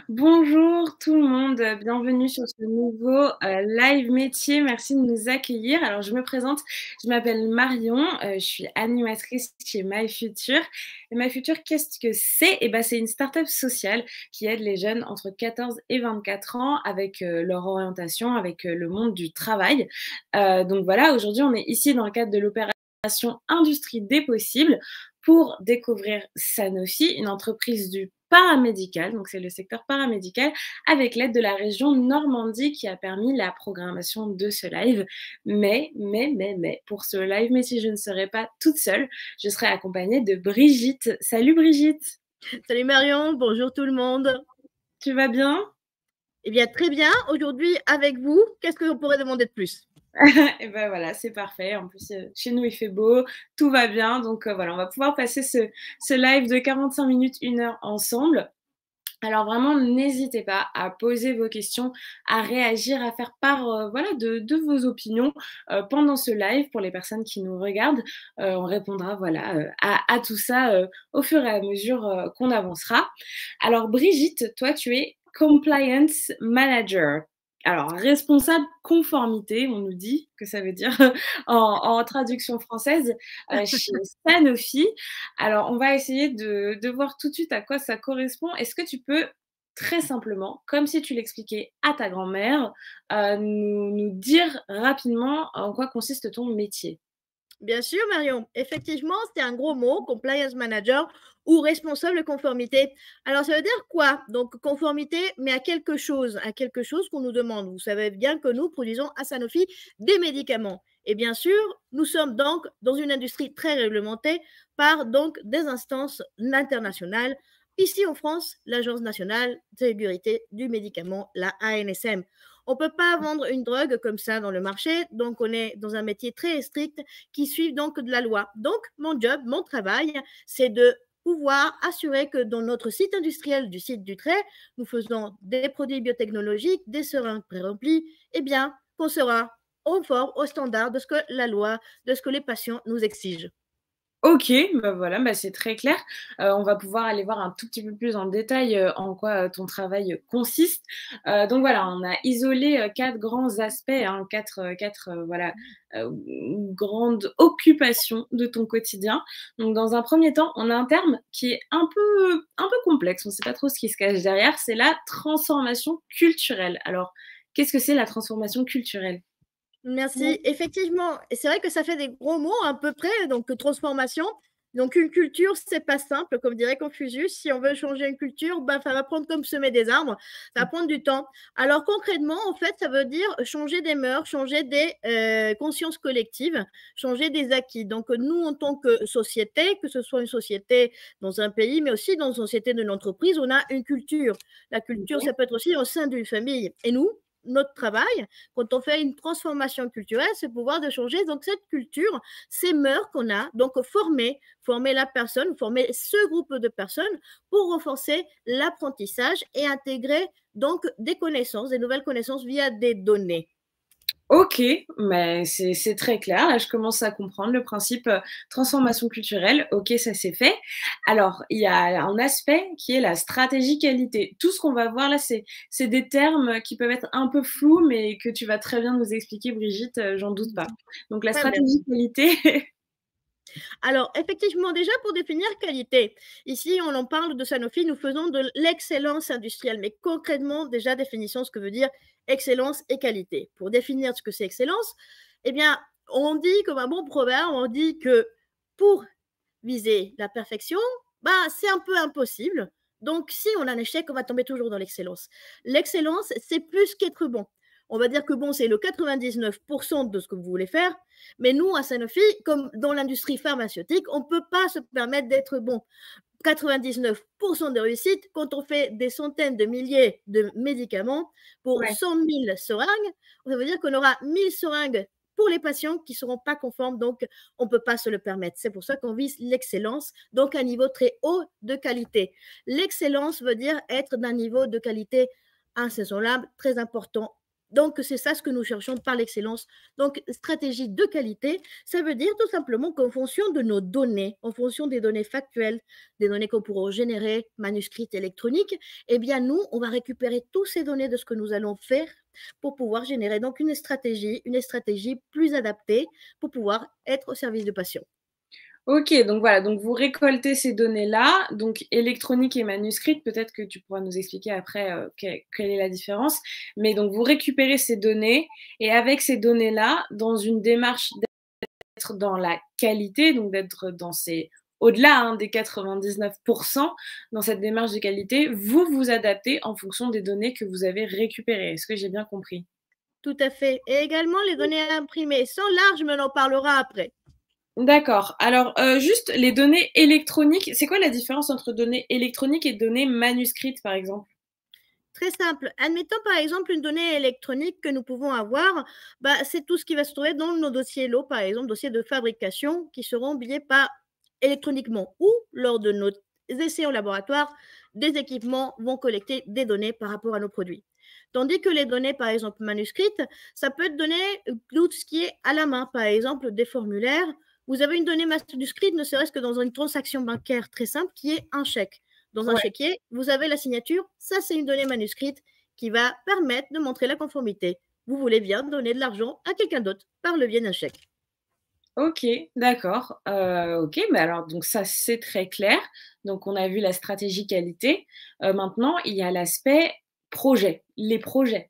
Bonjour tout le monde, bienvenue sur ce nouveau live métier. Merci de nous accueillir. Alors, je me présente, je m'appelle Marion, je suis animatrice chez MyFuture. Et MyFuture, qu'est-ce que c'est? Eh ben, c'est une start-up sociale qui aide les jeunes entre 14 et 24 ans avec leur orientation, avec le monde du travail. Donc voilà, aujourd'hui, on est ici dans le cadre de l'opération Industrie des possibles pour découvrir Sanofi, une entreprise du paramédical, donc c'est le secteur paramédical, avec l'aide de la région Normandie qui a permis la programmation de ce live. Mais, pour ce live métier, je ne serai pas toute seule, je serai accompagnée de Brigitte. Salut Brigitte, Salut Marion, bonjour tout le monde. tu vas bien? Eh bien, très bien. Aujourd'hui, avec vous, qu'est-ce que vous pourrez demander de plus? Et ben voilà, c'est parfait. En plus, chez nous, il fait beau, tout va bien. Donc voilà, on va pouvoir passer ce live de 45 minutes, 1 heure ensemble. Alors vraiment, n'hésitez pas à poser vos questions, à réagir, à faire part voilà, de vos opinions pendant ce live pour les personnes qui nous regardent. On répondra voilà, à tout ça au fur et à mesure qu'on avancera. Alors Brigitte, toi, tu es Compliance Manager. Alors, responsable conformité, on nous dit que ça veut dire en traduction française, chez Sanofi. Alors, on va essayer de voir tout de suite à quoi ça correspond. Est-ce que tu peux très simplement, comme si tu l'expliquais à ta grand-mère, nous dire rapidement en quoi consiste ton métier? Bien sûr, Marion. Effectivement, c'est un gros mot, compliance manager ou responsable conformité. Alors, ça veut dire quoi? Donc, conformité, mais à quelque chose qu'on nous demande. Vous savez bien que nous produisons à Sanofi des médicaments. Et bien sûr, nous sommes donc dans une industrie très réglementée par donc des instances internationales. Ici en France, l'Agence nationale de sécurité du médicament, la ANSM. On ne peut pas vendre une drogue comme ça dans le marché, donc on est dans un métier très strict qui suit donc de la loi. Donc, mon job, mon travail, c'est de pouvoir assurer que dans notre site industriel du site du trait, nous faisons des produits biotechnologiques, des seringues pré-remplies, eh bien, qu'on sera conforme aux standards de ce que la loi, de ce que les patients nous exigent. OK, bah, voilà, bah, c'est très clair. On va pouvoir aller voir un tout petit peu plus en détail, en quoi, ton travail consiste. Donc voilà, on a isolé, 4 grands aspects, hein, 4 voilà, grandes occupations de ton quotidien. Donc dans un premier temps, on a un terme qui est un peu complexe, on ne sait pas trop ce qui se cache derrière, c'est la transformation culturelle. Alors, qu'est-ce que c'est la transformation culturelle? Merci. Effectivement, et c'est vrai que ça fait des gros mots à peu près, donc transformation. Donc une culture, c'est pas simple, comme dirait Confucius. Si on veut changer une culture, ben, ça va prendre comme semer des arbres, ça va prendre du temps. Alors concrètement, en fait, ça veut dire changer des mœurs, changer des consciences collectives, changer des acquis. Donc nous, en tant que société, que ce soit une société dans un pays, mais aussi dans une société d'une entreprise, on a une culture. La culture, OK. ça peut être aussi au sein d'une famille. Et nous, notre travail, quand on fait une transformation culturelle, c'est pouvoir de changer donc cette culture, ces mœurs qu'on a, donc former la personne, former ce groupe de personnes pour renforcer l'apprentissage et intégrer donc des connaissances, des nouvelles connaissances via des données. OK, mais c'est très clair. Là, je commence à comprendre le principe, transformation culturelle. OK, ça c'est fait. Alors, il y a un aspect qui est la stratégie qualité. Tout ce qu'on va voir là, c'est des termes qui peuvent être un peu flous, mais que tu vas très bien nous expliquer, Brigitte, j'en doute pas. Donc la Très bien. stratégie qualité. Alors, effectivement, déjà pour définir qualité, ici on en parle de Sanofi, nous faisons de l'excellence industrielle, mais concrètement, déjà définissons ce que veut dire excellence et qualité. Pour définir ce que c'est excellence, eh bien, on dit comme un bon proverbe, on dit que pour viser la perfection, bah, c'est un peu impossible. Donc, si on a un échec, on va tomber toujours dans l'excellence. L'excellence, c'est plus qu'être bon. On va dire que bon, c'est le 99% de ce que vous voulez faire, mais nous, à Sanofi, comme dans l'industrie pharmaceutique, on ne peut pas se permettre d'être bon. 99% de réussite, quand on fait des centaines de milliers de médicaments pour Ouais. 100 000 seringues, ça veut dire qu'on aura 1000 seringues pour les patients qui ne seront pas conformes, donc on ne peut pas se le permettre. C'est pour ça qu'on vise l'excellence, donc un niveau très haut de qualité. L'excellence veut dire être d'un niveau de qualité insaisonnable, très important Donc, c'est ça ce que nous cherchons par l'excellence. Donc, stratégie de qualité, ça veut dire tout simplement qu'en fonction de nos données, en fonction des données factuelles, des données qu'on pourra générer, manuscrites, électroniques, eh bien, nous, on va récupérer toutes ces données de ce que nous allons faire pour pouvoir générer donc une stratégie plus adaptée pour pouvoir être au service du patient. OK, donc voilà, donc vous récoltez ces données-là, donc électroniques et manuscrites, peut-être que tu pourras nous expliquer après, quelle est la différence. Mais donc vous récupérez ces données et avec ces données-là, dans une démarche d'être dans la qualité, donc d'être dans ces au-delà, hein, des 99 dans cette démarche de qualité, vous vous adaptez en fonction des données que vous avez récupérées. Est-ce que j'ai bien compris? Tout à fait. Et également les données imprimées. Sans large, mais on en parlera après. D'accord. Alors, juste les données électroniques, c'est quoi la différence entre données électroniques et données manuscrites, par exemple? Très simple. Admettons par exemple une donnée électronique que nous pouvons avoir, bah, c'est tout ce qui va se trouver dans nos dossiers lots, par exemple, dossiers de fabrication qui seront envoyés par électroniquement ou lors de nos essais en laboratoire, des équipements vont collecter des données par rapport à nos produits. Tandis que les données, par exemple, manuscrites, ça peut être donné tout ce qui est à la main, par exemple, des formulaires. Vous avez une donnée manuscrite, ne serait-ce que dans une transaction bancaire très simple qui est un chèque. Dans un Ouais, chéquier, vous avez la signature. Ça, c'est une donnée manuscrite qui va permettre de montrer la conformité. Vous voulez bien donner de l'argent à quelqu'un d'autre par le biais d'un chèque. OK, d'accord. OK, mais alors donc ça, c'est très clair. Donc on a vu la stratégie qualité. Maintenant, il y a l'aspect projet, les projets.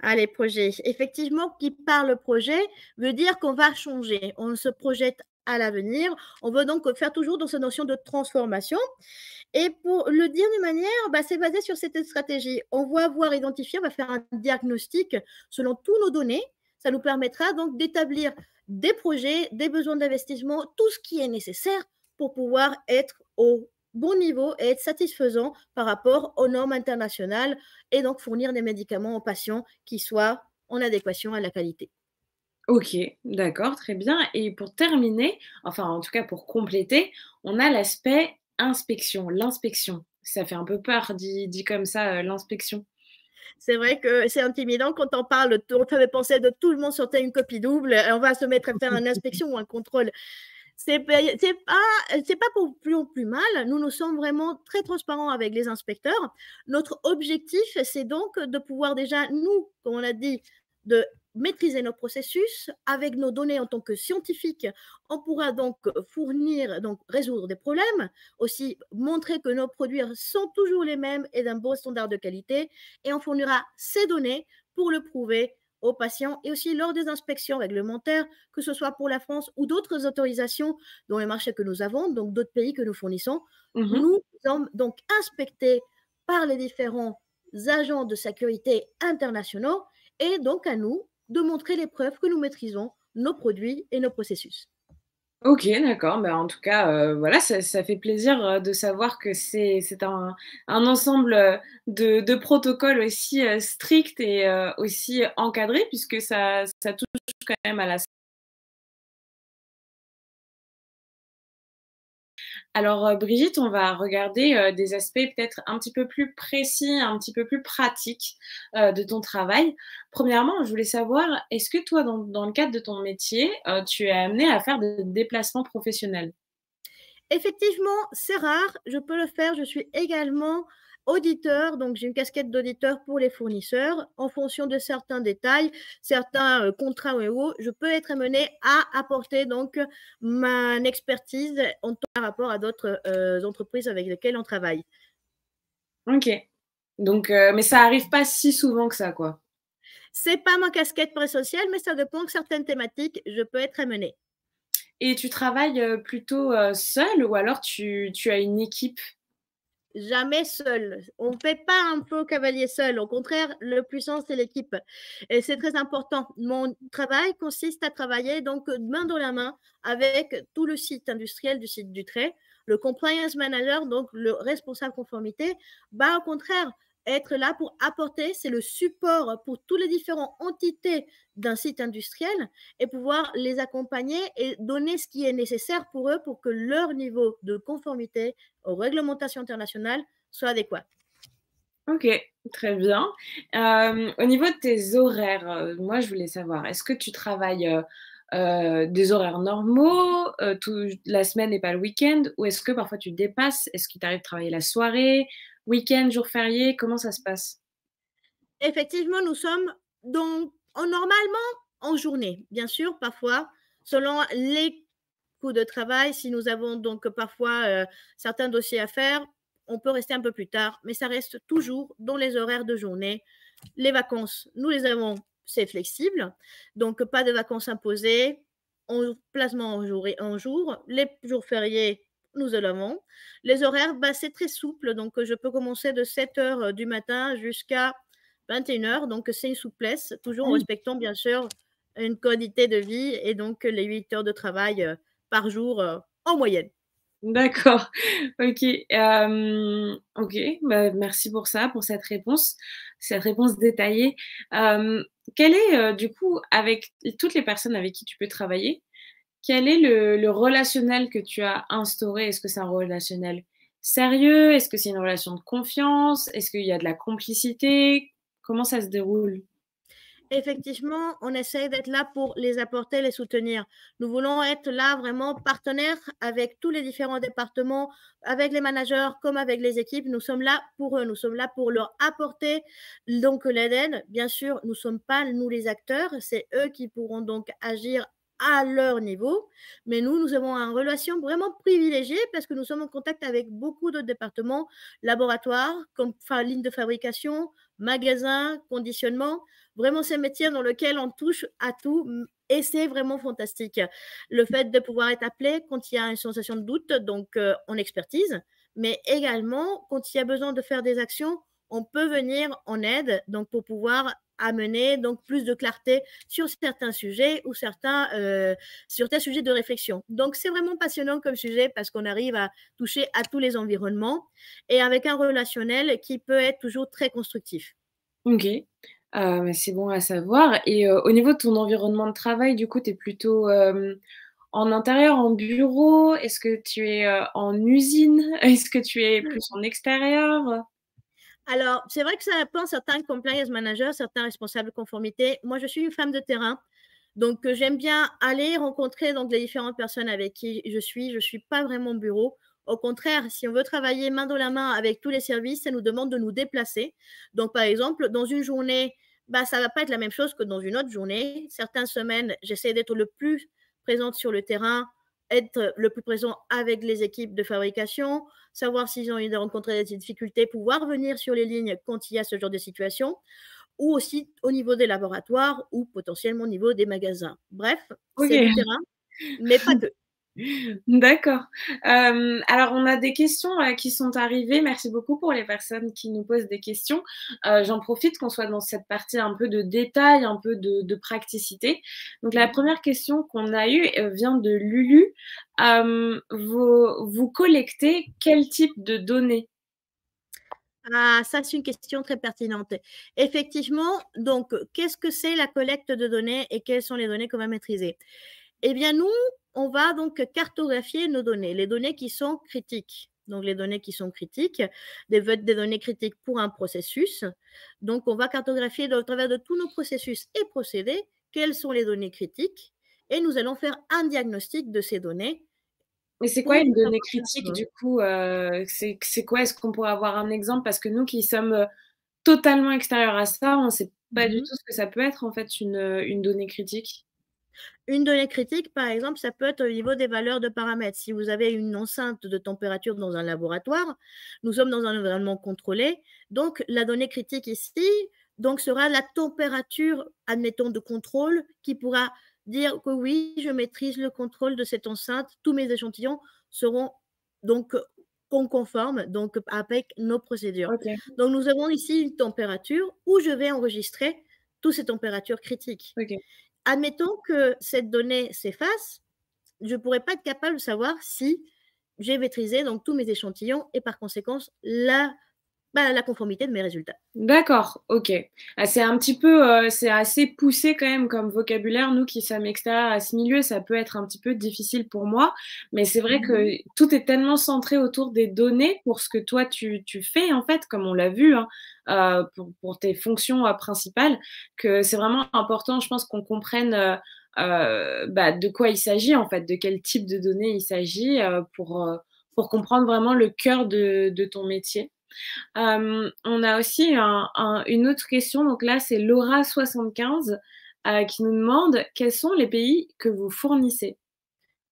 Ah, les projets. Effectivement, qui parle projet veut dire qu'on va changer. On se projette à l'avenir. On veut donc faire toujours dans cette notion de transformation. Et pour le dire d'une manière, bah, c'est basé sur cette stratégie. On va avoir identifié, on va faire un diagnostic selon tous nos données. Ça nous permettra donc d'établir des projets, des besoins d'investissement, tout ce qui est nécessaire pour pouvoir être au bon niveau et être satisfaisant par rapport aux normes internationales et donc fournir des médicaments aux patients qui soient en adéquation à la qualité. OK, d'accord, très bien et pour terminer, enfin en tout cas pour compléter, on a l'aspect inspection, l'inspection. Ça fait un peu peur dit comme ça, l'inspection. C'est vrai que c'est intimidant quand on parle, on fait penser de tout le monde sortait une copie double, et on va se mettre à faire une inspection ou un contrôle. C'est pas pour plus ou plus mal. Nous, nous sommes vraiment très transparents avec les inspecteurs. Notre objectif, c'est donc de pouvoir déjà, nous, comme on a dit, de maîtriser nos processus avec nos données en tant que scientifiques. On pourra donc fournir, donc résoudre des problèmes, aussi montrer que nos produits sont toujours les mêmes et d'un bon standard de qualité. Et on fournira ces données pour le prouver aux patients et aussi lors des inspections réglementaires, que ce soit pour la France ou d'autres autorisations dans les marchés que nous avons, donc d'autres pays que nous fournissons. Mmh. Nous sommes donc inspectés par les différents agents de sécurité internationaux et donc à nous de montrer les preuves que nous maîtrisons nos produits et nos processus. OK, d'accord. Bah, en tout cas, voilà, ça fait plaisir, de savoir que c'est un ensemble, de protocoles aussi, stricts et aussi encadrés puisque ça touche quand même à la. Alors, Brigitte, on va regarder, des aspects peut-être un petit peu plus précis, un petit peu plus pratiques, de ton travail. Premièrement, je voulais savoir, est-ce que toi, dans le cadre de ton métier, tu es amenée à faire des déplacements professionnels? Effectivement, c'est rare, je peux le faire. Je suis également auditeur, donc j'ai une casquette d'auditeur pour les fournisseurs. En fonction de certains détails, certains, contrats ou autres, je peux être amenée à apporter donc mon expertise en par rapport à d'autres, entreprises avec lesquelles on travaille. OK. Donc, mais ça arrive pas si souvent que ça, quoi? C'est pas ma casquette essentielle, mais ça dépend de certaines thématiques, je peux être amenée. Et tu travailles, plutôt, seule ou alors tu as une équipe? Jamais seul. On ne fait pas un peu cavalier seul. Au contraire, le puissant, c'est l'équipe. Et c'est très important. Mon travail consiste à travailler donc main dans la main avec tout le site industriel du site du trait. Le compliance manager, donc le responsable conformité, va au contraire être là pour apporter, c'est le support pour toutes les différentes entités d'un site industriel et pouvoir les accompagner et donner ce qui est nécessaire pour eux pour que leur niveau de conformité aux réglementations internationales soit adéquat. OK, très bien. Au niveau de tes horaires, moi, je voulais savoir, est-ce que tu travailles, des horaires normaux, tout la semaine et pas le week-end? Ou est-ce que parfois tu dépasses? Est-ce qu'il t'arrive de travailler la soirée, week-end, jours fériés? Comment ça se passe? Effectivement, nous sommes normalement en journée. Bien sûr, parfois, selon les coûts de travail, si nous avons donc parfois certains dossiers à faire, on peut rester un peu plus tard, mais ça reste toujours dans les horaires de journée. Les vacances, nous les avons, c'est flexible, donc pas de vacances imposées, placement en jour. Les jours fériés, nous en avons. Les horaires, bah, c'est très souple, donc je peux commencer de 7 heures du matin jusqu'à 21 heures, donc c'est une souplesse, toujours en Mmh. respectant bien sûr une qualité de vie et donc les 8 heures de travail par jour en moyenne. D'accord, OK, OK, bah, merci pour ça, pour cette réponse détaillée. Hem, Quel est, du coup, avec toutes les personnes avec qui tu peux travailler, quel est le relationnel que tu as instauré? Est-ce que c'est un relationnel sérieux? Est-ce que c'est une relation de confiance? Est-ce qu'il y a de la complicité? Comment ça se déroule? Effectivement, on essaie d'être là pour les apporter, les soutenir. Nous voulons être là vraiment partenaires avec tous les différents départements, avec les managers comme avec les équipes. Nous sommes là pour eux, nous sommes là pour leur apporter donc l'aide. Bien sûr, nous ne sommes pas nous les acteurs, c'est eux qui pourront donc agir à leur niveau. Mais nous avons une relation vraiment privilégiée parce que nous sommes en contact avec beaucoup d'autres départements, laboratoires, comme ligne de fabrication, magasins, conditionnement. Vraiment, c'est un métier dans lequel on touche à tout, et c'est vraiment fantastique. Le fait de pouvoir être appelé quand il y a une sensation de doute, donc on expertise, mais également quand il y a besoin de faire des actions, on peut venir en aide, donc pour pouvoir amener donc plus de clarté sur certains sujets ou sur certains sujets de réflexion. Donc c'est vraiment passionnant comme sujet parce qu'on arrive à toucher à tous les environnements et avec un relationnel qui peut être toujours très constructif. OK, bah, c'est bon à savoir et au niveau de ton environnement de travail, du coup, tu es plutôt, en intérieur, en bureau? Est-ce que tu es, en usine? Est-ce que tu es plus en extérieur? Alors, c'est vrai que ça dépend, certains compliance managers, certains responsables conformité. Moi, je suis une femme de terrain, donc j'aime bien aller rencontrer donc les différentes personnes avec qui je suis. Je suis pas vraiment bureau. Au contraire, si on veut travailler main dans la main avec tous les services, ça nous demande de nous déplacer. Donc, par exemple, dans une journée, bah, ça va pas être la même chose que dans une autre journée. Certaines semaines, j'essaie d'être le plus présente sur le terrain, être le plus présent avec les équipes de fabrication, savoir s'ils ont eu rencontré des difficultés, pouvoir venir sur les lignes quand il y a ce genre de situation, ou aussi au niveau des laboratoires ou potentiellement au niveau des magasins. Bref, c'est du OK. terrain, mais pas que. D'accord. Alors on a des questions, qui sont arrivées. Merci beaucoup pour les personnes qui nous posent des questions. J'en profite qu'on soit dans cette partie un peu de détail, un peu de praticité. Donc la Mmh. première question qu'on a eue, vient de Lulu. Vous collectez quel type de données? Ah, ça, c'est une question très pertinente. Effectivement, donc, qu'est-ce que c'est la collecte de données et quelles sont les données qu'on va maîtriser? Eh bien, nous, on va donc cartographier nos données, les données qui sont critiques. Donc, les données qui sont critiques, des données critiques pour un processus. Donc, on va cartographier au travers de tous nos processus et procédés quelles sont les données critiques et nous allons faire un diagnostic de ces données Mais c'est quoi pour une donnée savoir si critique elles sont du coup, c'est quoi? Est-ce qu'on pourrait avoir un exemple? Parce que nous qui sommes, totalement extérieurs à ça, on ne sait pas du bonnes. tout ce que ça peut être en fait une donnée critique. Une donnée critique, par exemple, ça peut être au niveau des valeurs de paramètres. Si vous avez une enceinte de température dans un laboratoire, nous sommes dans un environnement contrôlé, donc la donnée critique ici, donc sera la température, admettons, de contrôle qui pourra dire que oui, je maîtrise le contrôle de cette enceinte, tous mes échantillons seront donc conformes donc avec nos procédures. OK, Donc nous avons ici une température où je vais enregistrer toutes ces températures critiques. OK. Admettons que cette donnée s'efface, je ne pourrais pas être capable de savoir si j'ai maîtrisé donc tous mes échantillons et par conséquent la conformité de mes résultats. D'accord, OK. Ah, c'est un petit peu, c'est assez poussé quand même comme vocabulaire. Nous qui sommes extérieurs à ce milieu, ça peut être un petit peu difficile pour moi, mais c'est vrai que tout est tellement centré autour des données pour ce que toi tu fais en fait, comme on l'a vu, hein, pour tes fonctions, principales, que c'est vraiment important, je pense qu'on comprenne, de quoi il s'agit en fait, de quel type de données il s'agit, pour comprendre vraiment le cœur de ton métier. On a aussi une autre question, donc là, c'est Laura75 qui nous demande: «Quels sont les pays que vous fournissez?»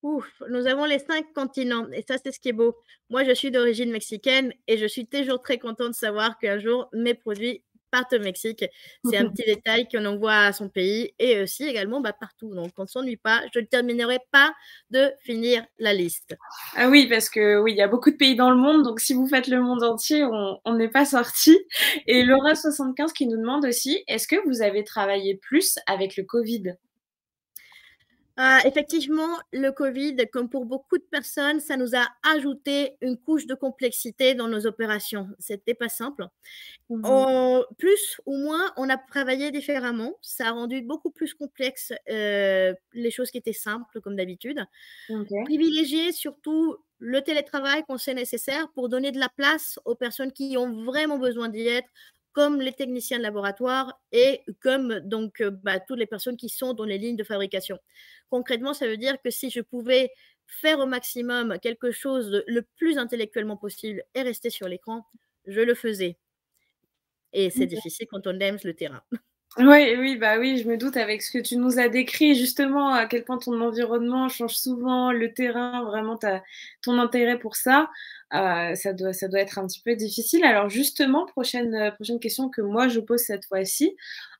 Ouf, nous avons les 5 continents et ça, c'est ce qui est beau. Moi, je suis d'origine mexicaine et je suis toujours très contente de savoir qu'un jour, mes produits partent au Mexique. C'est un petit détail qu'on envoie à son pays et aussi également, partout. Donc on ne s'ennuie pas. Je ne terminerai pas de finir la liste. Ah oui, parce que oui, il y a beaucoup de pays dans le monde, donc si vous faites le monde entier, on n'est pas sorti. Et Laura75 qui nous demande aussi: «Est-ce que vous avez travaillé plus avec le Covid?» Effectivement, le covid, comme pour beaucoup de personnes, ça nous a ajouté une couche de complexité dans nos opérations. C'était pas simple. Mmh. En plus ou moins, on a travaillé différemment. Ça a rendu beaucoup plus complexe, les choses qui étaient simples comme d'habitude. OK. Privilégier surtout le télétravail quand c'est nécessaire pour donner de la place aux personnes qui ont vraiment besoin d'y être, comme les techniciens de laboratoire et comme donc toutes les personnes qui sont dans les lignes de fabrication. Concrètement, ça veut dire que si je pouvais faire au maximum quelque chose de le plus intellectuellement possible et rester sur l'écran, je le faisais. Et c'est difficile quand on aime le terrain. Oui, oui, bah, oui, je me doute avec ce que tu nous as décrit, justement, à quel point ton environnement change souvent, le terrain, vraiment tu ton intérêt pour ça, ça doit être un petit peu difficile. Alors justement, prochaine question que moi je pose cette fois-ci,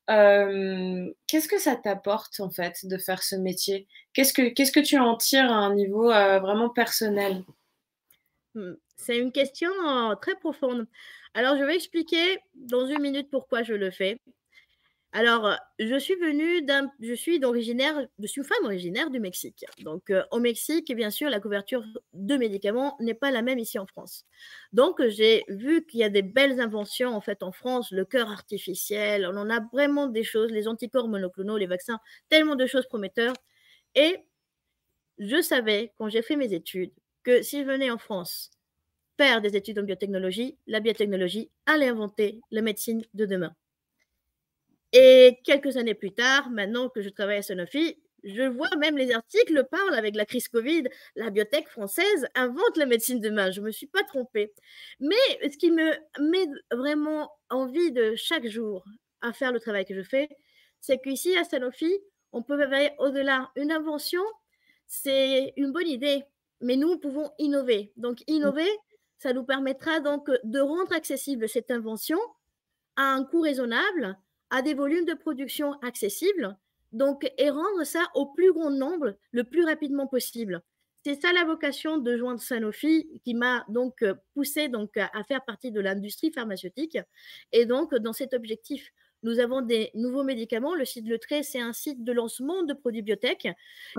qu'est-ce que ça t'apporte, en fait, de faire ce métier? Qu'est-ce que tu en tires à un niveau, vraiment personnel? C'est une question, très profonde. Alors je vais expliquer dans une minute pourquoi je le fais. Alors, je suis une femme originaire du Mexique. Donc, au Mexique, bien sûr, la couverture de médicaments n'est pas la même ici en France. Donc, j'ai vu qu'il y a des belles inventions, en fait, en France, le cœur artificiel, on en a vraiment des choses, les anticorps monoclonaux, les vaccins, tellement de choses prometteurs et je savais, quand j'ai fait mes études, que si je venais en France faire des études en biotechnologie, la biotechnologie allait inventer la médecine de demain. Et quelques années plus tard, maintenant que je travaille à Sanofi, je vois même les articles parlent avec la crise Covid, la biotech française invente la médecine de demain. Je ne me suis pas trompée. Mais ce qui me met vraiment envie de chaque jour à faire le travail que je fais, c'est qu'ici à Sanofi, on peut aller au-delà. Une invention, c'est une bonne idée, mais nous pouvons innover. Donc innover, ça nous permettra donc de rendre accessible cette invention à un coût raisonnable, à des volumes de production accessibles, donc et rendre ça au plus grand nombre le plus rapidement possible. C'est ça la vocation de joindre Sanofi qui m'a donc poussé donc à faire partie de l'industrie pharmaceutique et donc dans cet objectif, nous avons des nouveaux médicaments. Le site Le Trait, c'est un site de lancement de produits biotech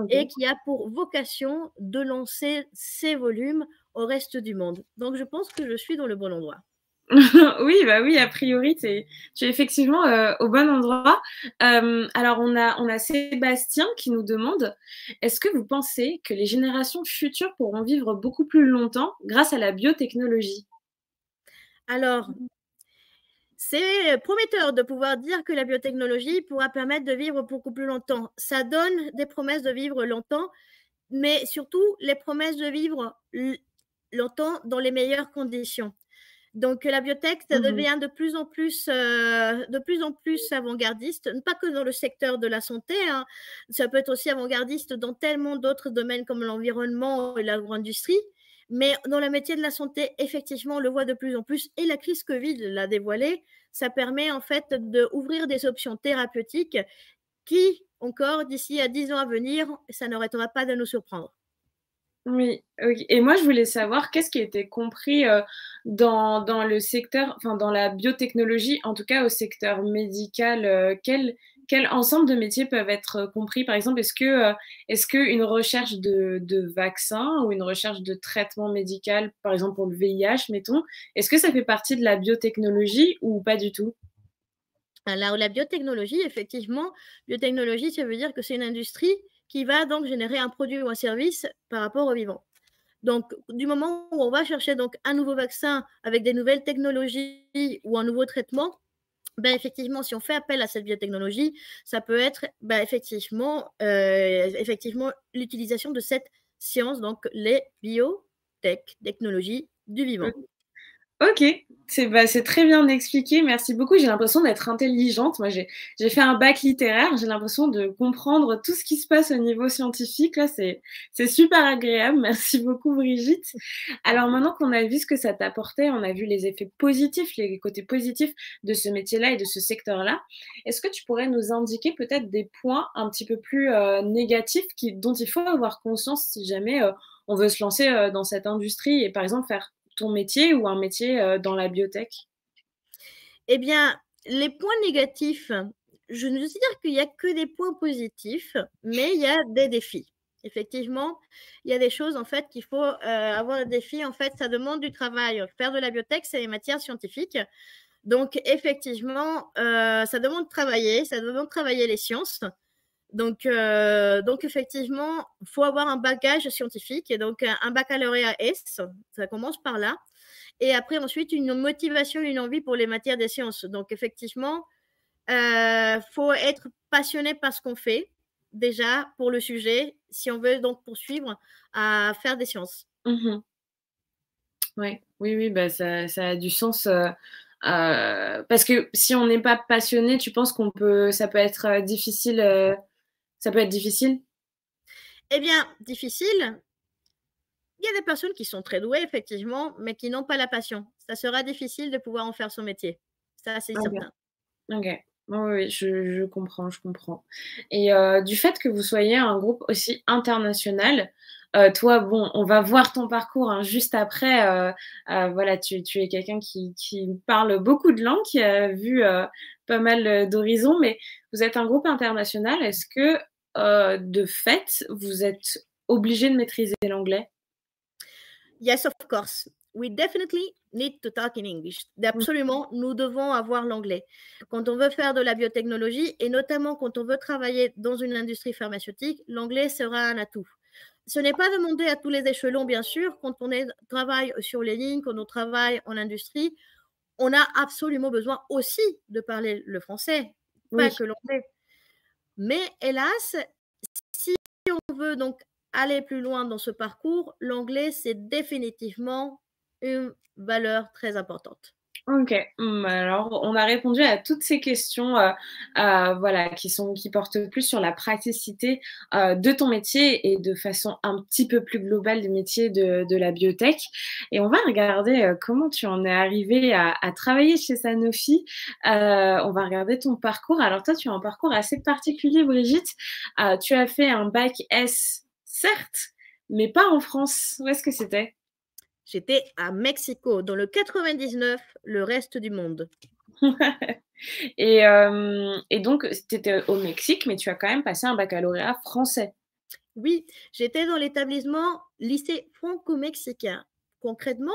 et OK. qui a pour vocation de lancer ces volumes au reste du monde. Donc je pense que je suis dans le bon endroit. Oui, bah, oui, a priori, tu es effectivement, au bon endroit. Alors on a Sébastien qui nous demande: «Est-ce que vous pensez que les générations futures pourront vivre beaucoup plus longtemps grâce à la biotechnologie?» Alors, c'est prometteur de pouvoir dire que la biotechnologie pourra permettre de vivre beaucoup plus longtemps. Ça donne des promesses de vivre longtemps, mais surtout les promesses de vivre longtemps dans les meilleures conditions. Donc la biotech, ça Mmh. devient de plus en plus avant-gardiste, pas que dans le secteur de la santé, hein. Ça peut être aussi avant-gardiste dans tellement d'autres domaines comme l'environnement et l'agro-industrie. Mais dans le métier de la santé, effectivement, on le voit de plus en plus et la crise Covid l'a dévoilé. Ça permet en fait d'ouvrir des options thérapeutiques qui, encore d'ici à 10 ans à venir, ça n'arrêtera pas de nous surprendre. Oui, OK, et moi je voulais savoir qu'est-ce qui était compris, dans le secteur, enfin dans la biotechnologie, en tout cas au secteur médical, quel ensemble de métiers peuvent être compris? Par exemple, est-ce qu'une recherche de vaccin ou une recherche de traitement médical, par exemple pour le VIH, mettons, est-ce que ça fait partie de la biotechnologie ou pas du tout? Alors la biotechnologie, effectivement, biotechnologie, ça veut dire que c'est une industrie qui va donc générer un produit ou un service par rapport au vivant. Donc, du moment où on va chercher donc un nouveau vaccin avec des nouvelles technologies ou un nouveau traitement, ben, effectivement, si on fait appel à cette biotechnologie, ça peut être ben, effectivement l'utilisation de cette science, donc les biotech, technologies du vivant. OK, c'est très bien expliqué, merci beaucoup. J'ai l'impression d'être intelligente. Moi, j'ai fait un bac littéraire, j'ai l'impression de comprendre tout ce qui se passe au niveau scientifique. Là, c'est super agréable. Merci beaucoup, Brigitte. Alors maintenant qu'on a vu ce que ça t'apportait, on a vu les effets positifs, les côtés positifs de ce métier-là et de ce secteur-là. Est-ce que tu pourrais nous indiquer peut-être des points un petit peu plus, négatifs dont il faut avoir conscience si jamais, on veut se lancer, dans cette industrie et par exemple faire ton métier ou un métier, dans la biotech? Eh bien, les points négatifs, je ne veux dire qu'il y a que des points positifs, mais il y a des défis. Effectivement, il y a des choses en fait qu'il faut, avoir des défis. En fait, ça demande du travail. Faire de la biotech, c'est une matière scientifique. Donc effectivement, ça demande de travailler les sciences. Donc effectivement, il faut avoir un bagage scientifique et donc un baccalauréat S, ça commence par là. Et après, ensuite, une motivation, une envie pour les matières des sciences. Donc, effectivement, faut être passionné par ce qu'on fait, déjà, pour le sujet, si on veut donc poursuivre à faire des sciences. Mmh. Ouais. Oui, oui, bah, ça a du sens, parce que si on n'est pas passionné, tu penses ça peut être, difficile, ça peut être difficile? Eh bien, difficile, il y a des personnes qui sont très douées, effectivement, mais qui n'ont pas la passion. Ça sera difficile de pouvoir en faire son métier. Ça, c'est OK. certain. OK. Oui, oui, oui, je comprends, je comprends et du fait que vous soyez un groupe aussi international, toi, bon, on va voir ton parcours, hein, juste après, voilà, tu es quelqu'un qui parle beaucoup de langues, qui a vu, pas mal, d'horizons, mais vous êtes un groupe international. Est-ce que, de fait, vous êtes obligé de maîtriser l'anglais? Yes, of course. We definitely need to talk in English. Mmh, Absolument, nous devons avoir l'anglais. Quand on veut faire de la biotechnologie et notamment quand on veut travailler dans une industrie pharmaceutique, l'anglais sera un atout. Ce n'est pas demandé à tous les échelons, bien sûr. Quand travaille sur les lignes, quand on travaille en industrie, on a absolument besoin aussi de parler le français, pas oui. que l'anglais. Mais hélas, si on veut donc aller plus loin dans ce parcours, l'anglais, c'est définitivement une valeur très importante. OK. Mmh, alors, on a répondu à toutes ces questions, voilà, qui portent plus sur la praticité, de ton métier et de façon un petit peu plus globale du métier de la biotech et on va regarder, comment tu en es arrivé à travailler chez Sanofi. On va regarder ton parcours. Alors toi, tu as un parcours assez particulier, Brigitte. Tu as fait un bac S, certes, mais pas en France. Où est-ce que c'était? J'étais à Mexico, dans le 99, le reste du monde. Et donc, tu étais au Mexique, mais tu as quand même passé un baccalauréat français? Oui, j'étais dans l'établissement lycée franco-mexicain. Concrètement,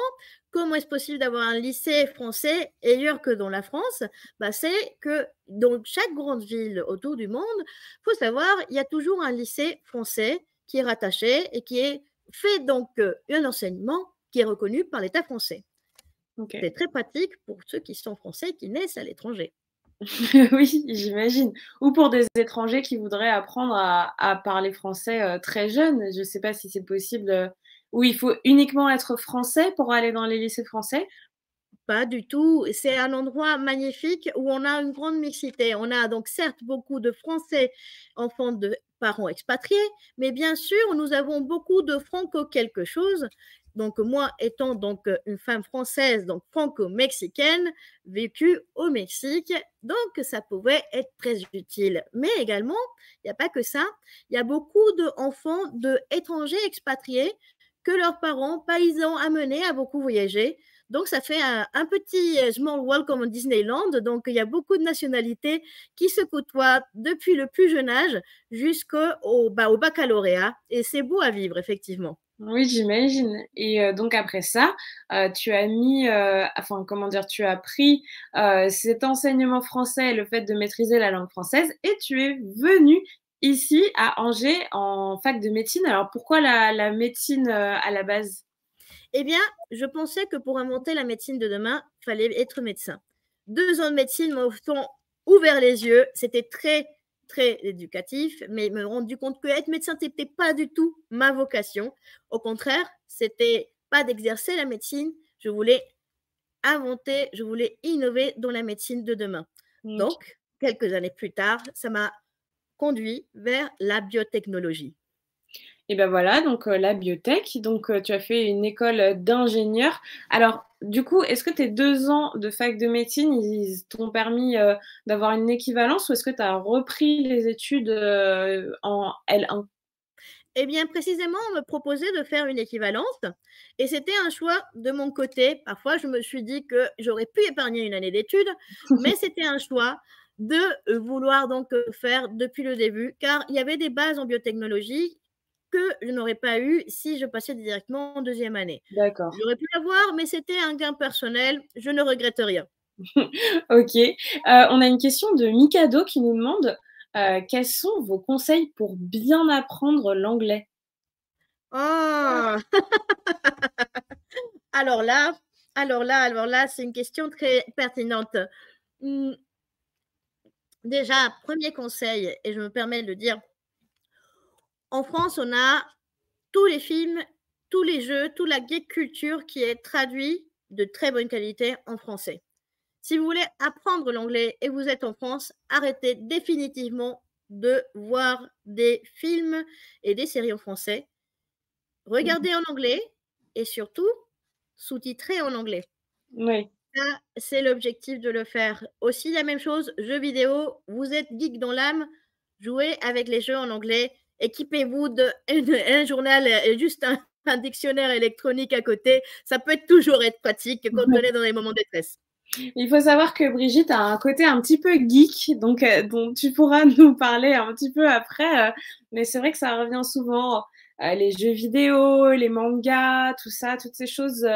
comment est-ce possible d'avoir un lycée français ailleurs que dans la France? Bah, c'est que dans chaque grande ville autour du monde, faut savoir, il y a toujours un lycée français qui est rattaché et qui est fait donc un enseignement qui est reconnu par l'État français. OK. C'est très pratique pour ceux qui sont français qui naissent à l'étranger. Oui, j'imagine. Ou pour des étrangers qui voudraient apprendre à parler français, très jeunes. Je ne sais pas si c'est possible, ou il faut uniquement être français pour aller dans les lycées français? Pas du tout. C'est un endroit magnifique où on a une grande mixité. On a donc certes beaucoup de Français, enfants de parents expatriés, mais bien sûr, nous avons beaucoup de franco quelque chose. Donc moi étant donc une femme française, donc franco-mexicaine, vécue au Mexique, donc ça pouvait être très utile. Mais également, il n'y a pas que ça, il y a beaucoup d'enfants d'étrangers expatriés que leurs parents paysans amenés à beaucoup voyager Donc, ça fait un petit small world comme Disneyland. Donc, il y a beaucoup de nationalités qui se côtoient depuis le plus jeune âge jusqu'au au baccalauréat. Et c'est beau à vivre, effectivement. Oui, j'imagine. Et donc après ça, tu as mis, enfin, comment dire? Tu as pris, cet enseignement français, le fait de maîtriser la langue française et tu es venu ici à Angers en fac de médecine. Alors pourquoi la médecine, à la base? Eh bien, je pensais que pour inventer la médecine de demain, il fallait être médecin. 2 ans de médecine m'ont ouvert les yeux. C'était très, très éducatif, mais me rendu compte que être médecin, c'était pas du tout ma vocation. Au contraire, c'était pas d'exercer la médecine. Je voulais inventer, je voulais innover dans la médecine de demain. OK. Donc, quelques années plus tard, ça m'a conduit vers la biotechnologie. Et ben voilà, donc la biotech, donc tu as fait une école, d'ingénieur. Alors du coup, est-ce que tes 2 ans de fac de médecine, ils t'ont permis, d'avoir une équivalence ou est-ce que tu as repris les études, en L1? Eh bien, précisément, on me proposait de faire une équivalence et c'était un choix de mon côté. Parfois, je me suis dit que j'aurais pu épargner une année d'études, mais c'était un choix de vouloir donc faire depuis le début, car il y avait des bases en biotechnologie que je n'aurais pas eu si je passais directement en deuxième année. D'accord. J'aurais pu l'avoir, mais c'était un gain personnel. Je ne regrette rien. OK. On a une question de Mikado qui nous demande, quels sont vos conseils pour bien apprendre l'anglais? Oh alors là, alors là, c'est une question très pertinente. Hmm, Déjà, premier conseil, et je me permets de le dire, en France, on a tous les films, tous les jeux, toute la geek culture qui est traduit de très bonne qualité en français. Si vous voulez apprendre l'anglais et vous êtes en France, arrêtez définitivement de voir des films et des séries en français. Mmh. Regardez en anglais et surtout sous-titrez en anglais. Oui. Ça, c'est l'objectif de le faire. Aussi, la même chose, jeux vidéo, vous êtes geek dans l'âme, jouez avec les jeux en anglais, équipez-vous d'un journal et juste un dictionnaire électronique à côté. Ça peut toujours être pratique quand on est dans des moments de détresse. Il faut savoir que Brigitte a un côté un petit peu geek, donc dont tu pourras nous parler un petit peu après, mais c'est vrai que ça revient souvent, les jeux vidéo, les mangas, tout ça, toutes ces choses,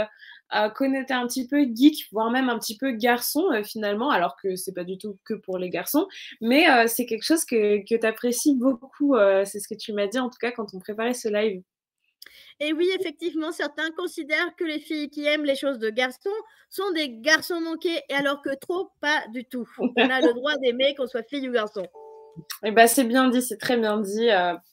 connotées un petit peu geek, voire même un petit peu garçon, finalement, alors que c'est pas du tout que pour les garçons, mais c'est quelque chose que tu apprécies beaucoup, c'est ce que tu m'as dit en tout cas quand on préparait ce live. Et oui, effectivement, certains considèrent que les filles qui aiment les choses de garçons sont des garçons manqués, et alors que trop, pas du tout. On a le droit d'aimer qu'on soit fille ou garçon. Eh ben, c'est bien dit, c'est très bien dit.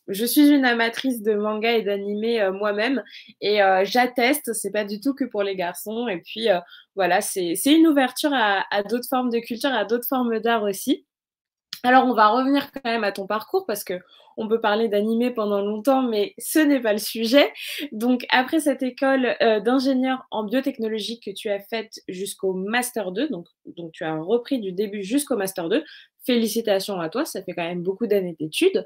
Je suis une amatrice de manga et d'animé moi-même et j'atteste, c'est pas du tout que pour les garçons. Et puis voilà, c'est une ouverture à d'autres formes de culture, à d'autres formes d'art aussi. Alors, on va revenir quand même à ton parcours parce que on peut parler d'animé pendant longtemps, mais ce n'est pas le sujet. Donc, après cette école d'ingénieur en biotechnologie que tu as faite jusqu'au Master 2, donc tu as repris du début jusqu'au Master 2, félicitations à toi, ça fait quand même beaucoup d'années d'études.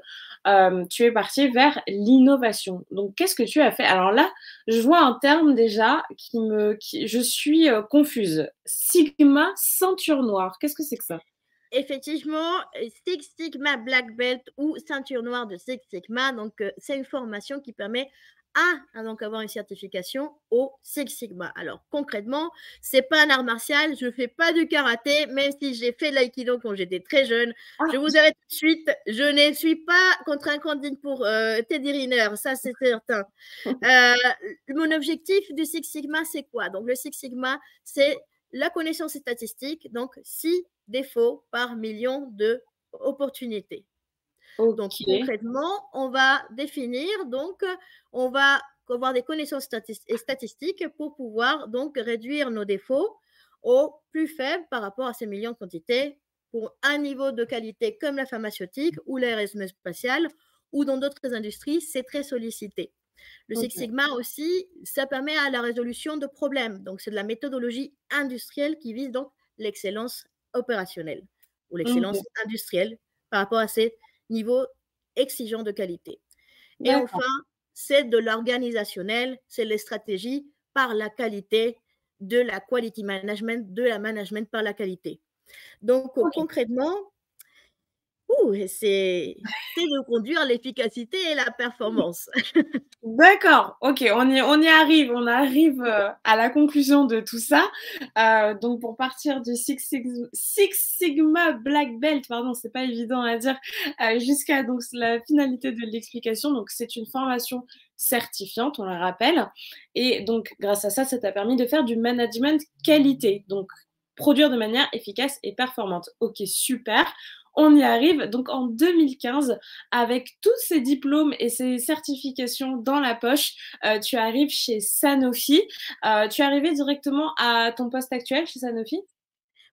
Tu es parti vers l'innovation. Donc, qu'est-ce que tu as fait? Alors là, je vois un terme déjà je suis confuse. Sigma ceinture noire. Qu'est-ce que c'est que ça? Effectivement, Six Sigma Black Belt ou ceinture noire de Six Sigma, donc c'est une formation qui permet à donc avoir une certification au Six Sigma. Alors concrètement, c'est pas un art martial, je fais pas du karaté, même si j'ai fait de l'aïkido quand j'étais très jeune. Je Ah, vous arrête tout de suite, je ne suis pas contre un candide pour Teddy Riner, ça c'est certain. Euh, Mon objectif du Six Sigma, c'est quoi? Donc le Six Sigma, c'est la connaissance statistique, donc 6 défauts par million de opportunités. Donc OK. concrètement, on va définir, donc on va avoir des connaissances statistiques pour pouvoir donc réduire nos défauts au plus faible par rapport à ces millions de quantités pour un niveau de qualité comme la pharmaceutique ou l'aérospatiale ou dans d'autres industries, c'est très sollicité. Le Six OK. Sigma aussi, ça permet à la résolution de problèmes. Donc, c'est de la méthodologie industrielle qui vise donc l'excellence opérationnelle ou OK. l'excellence industrielle par rapport à ces niveaux exigeants de qualité. Et D'accord. enfin, c'est de l'organisationnel, c'est les stratégies par la qualité de la quality management, de la management par la qualité. Donc, OK. concrètement, c'est de conduire l'efficacité et la performance. D'accord, OK, on arrive, à la conclusion de tout ça. Donc pour partir du Six Sigma Black Belt, pardon, c'est pas évident à dire, jusqu'à donc la finalité de l'explication. Donc c'est une formation certifiante, on la rappelle et donc grâce à ça, ça t'a permis de faire du management qualité, donc produire de manière efficace et performante. OK, super, on y arrive. Donc en 2015, avec tous ces diplômes et ces certifications dans la poche, tu arrives chez Sanofi. Tu es arrivée directement à ton poste actuel chez Sanofi?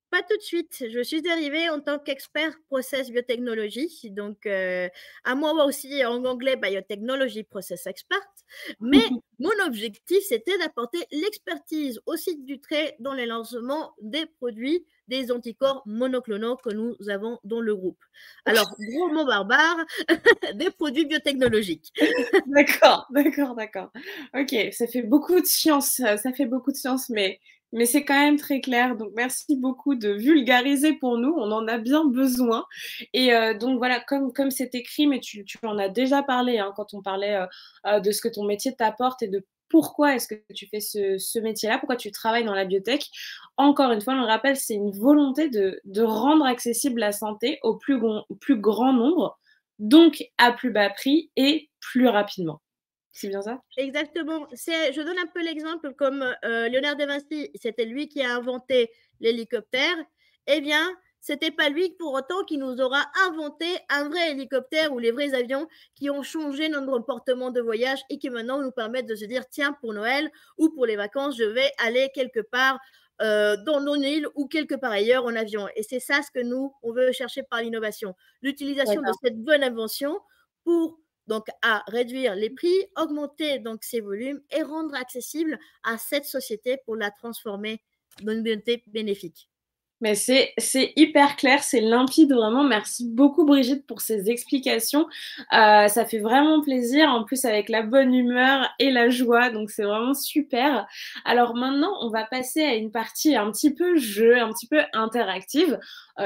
Pas tout de suite. Je suis arrivée en tant qu'expert process biotechnologie, donc à moi aussi en anglais biotechnology process expert. Mais mon objectif, c'était d'apporter l'expertise au site du trait dans les lancements des produits des anticorps monoclonaux que nous avons dans le groupe. Alors, gros mot barbare, des produits biotechnologiques. D'accord, d'accord, d'accord. OK, ça fait beaucoup de science, ça fait beaucoup de science, mais c'est quand même très clair. Donc merci beaucoup de vulgariser pour nous, on en a bien besoin et donc voilà, comme c'est écrit, mais tu en as déjà parlé, hein, quand on parlait, de ce que ton métier t'apporte et de pourquoi est-ce que tu fais ce métier-là, pourquoi tu travailles dans la biotech. Encore une fois, on le rappelle, c'est une volonté de rendre accessible la santé au plus grand nombre, donc à plus bas prix et plus rapidement. C'est bien ça? Exactement. Je donne un peu l'exemple comme Léonard de Vinci, c'était lui qui a inventé l'hélicoptère. Eh bien, c'était pas lui pour autant qui nous aura inventé un vrai hélicoptère ou les vrais avions qui ont changé notre comportement de voyage et qui maintenant nous permettent de se dire tiens, pour Noël ou pour les vacances, je vais aller quelque part dans nos îles ou quelque part ailleurs en avion. Et c'est ça ce que nous, on veut chercher par l'innovation. L'utilisation de D'accord. cette bonne invention pour donc à réduire les prix, augmenter donc ses volumes et rendre accessible à cette société pour la transformer dans une beauté bénéfique. Mais c'est hyper clair, c'est limpide vraiment. Merci beaucoup Brigitte pour ces explications. Ça fait vraiment plaisir, en plus avec la bonne humeur et la joie, donc c'est vraiment super. Alors maintenant, on va passer à une partie un petit peu jeu, un petit peu interactive.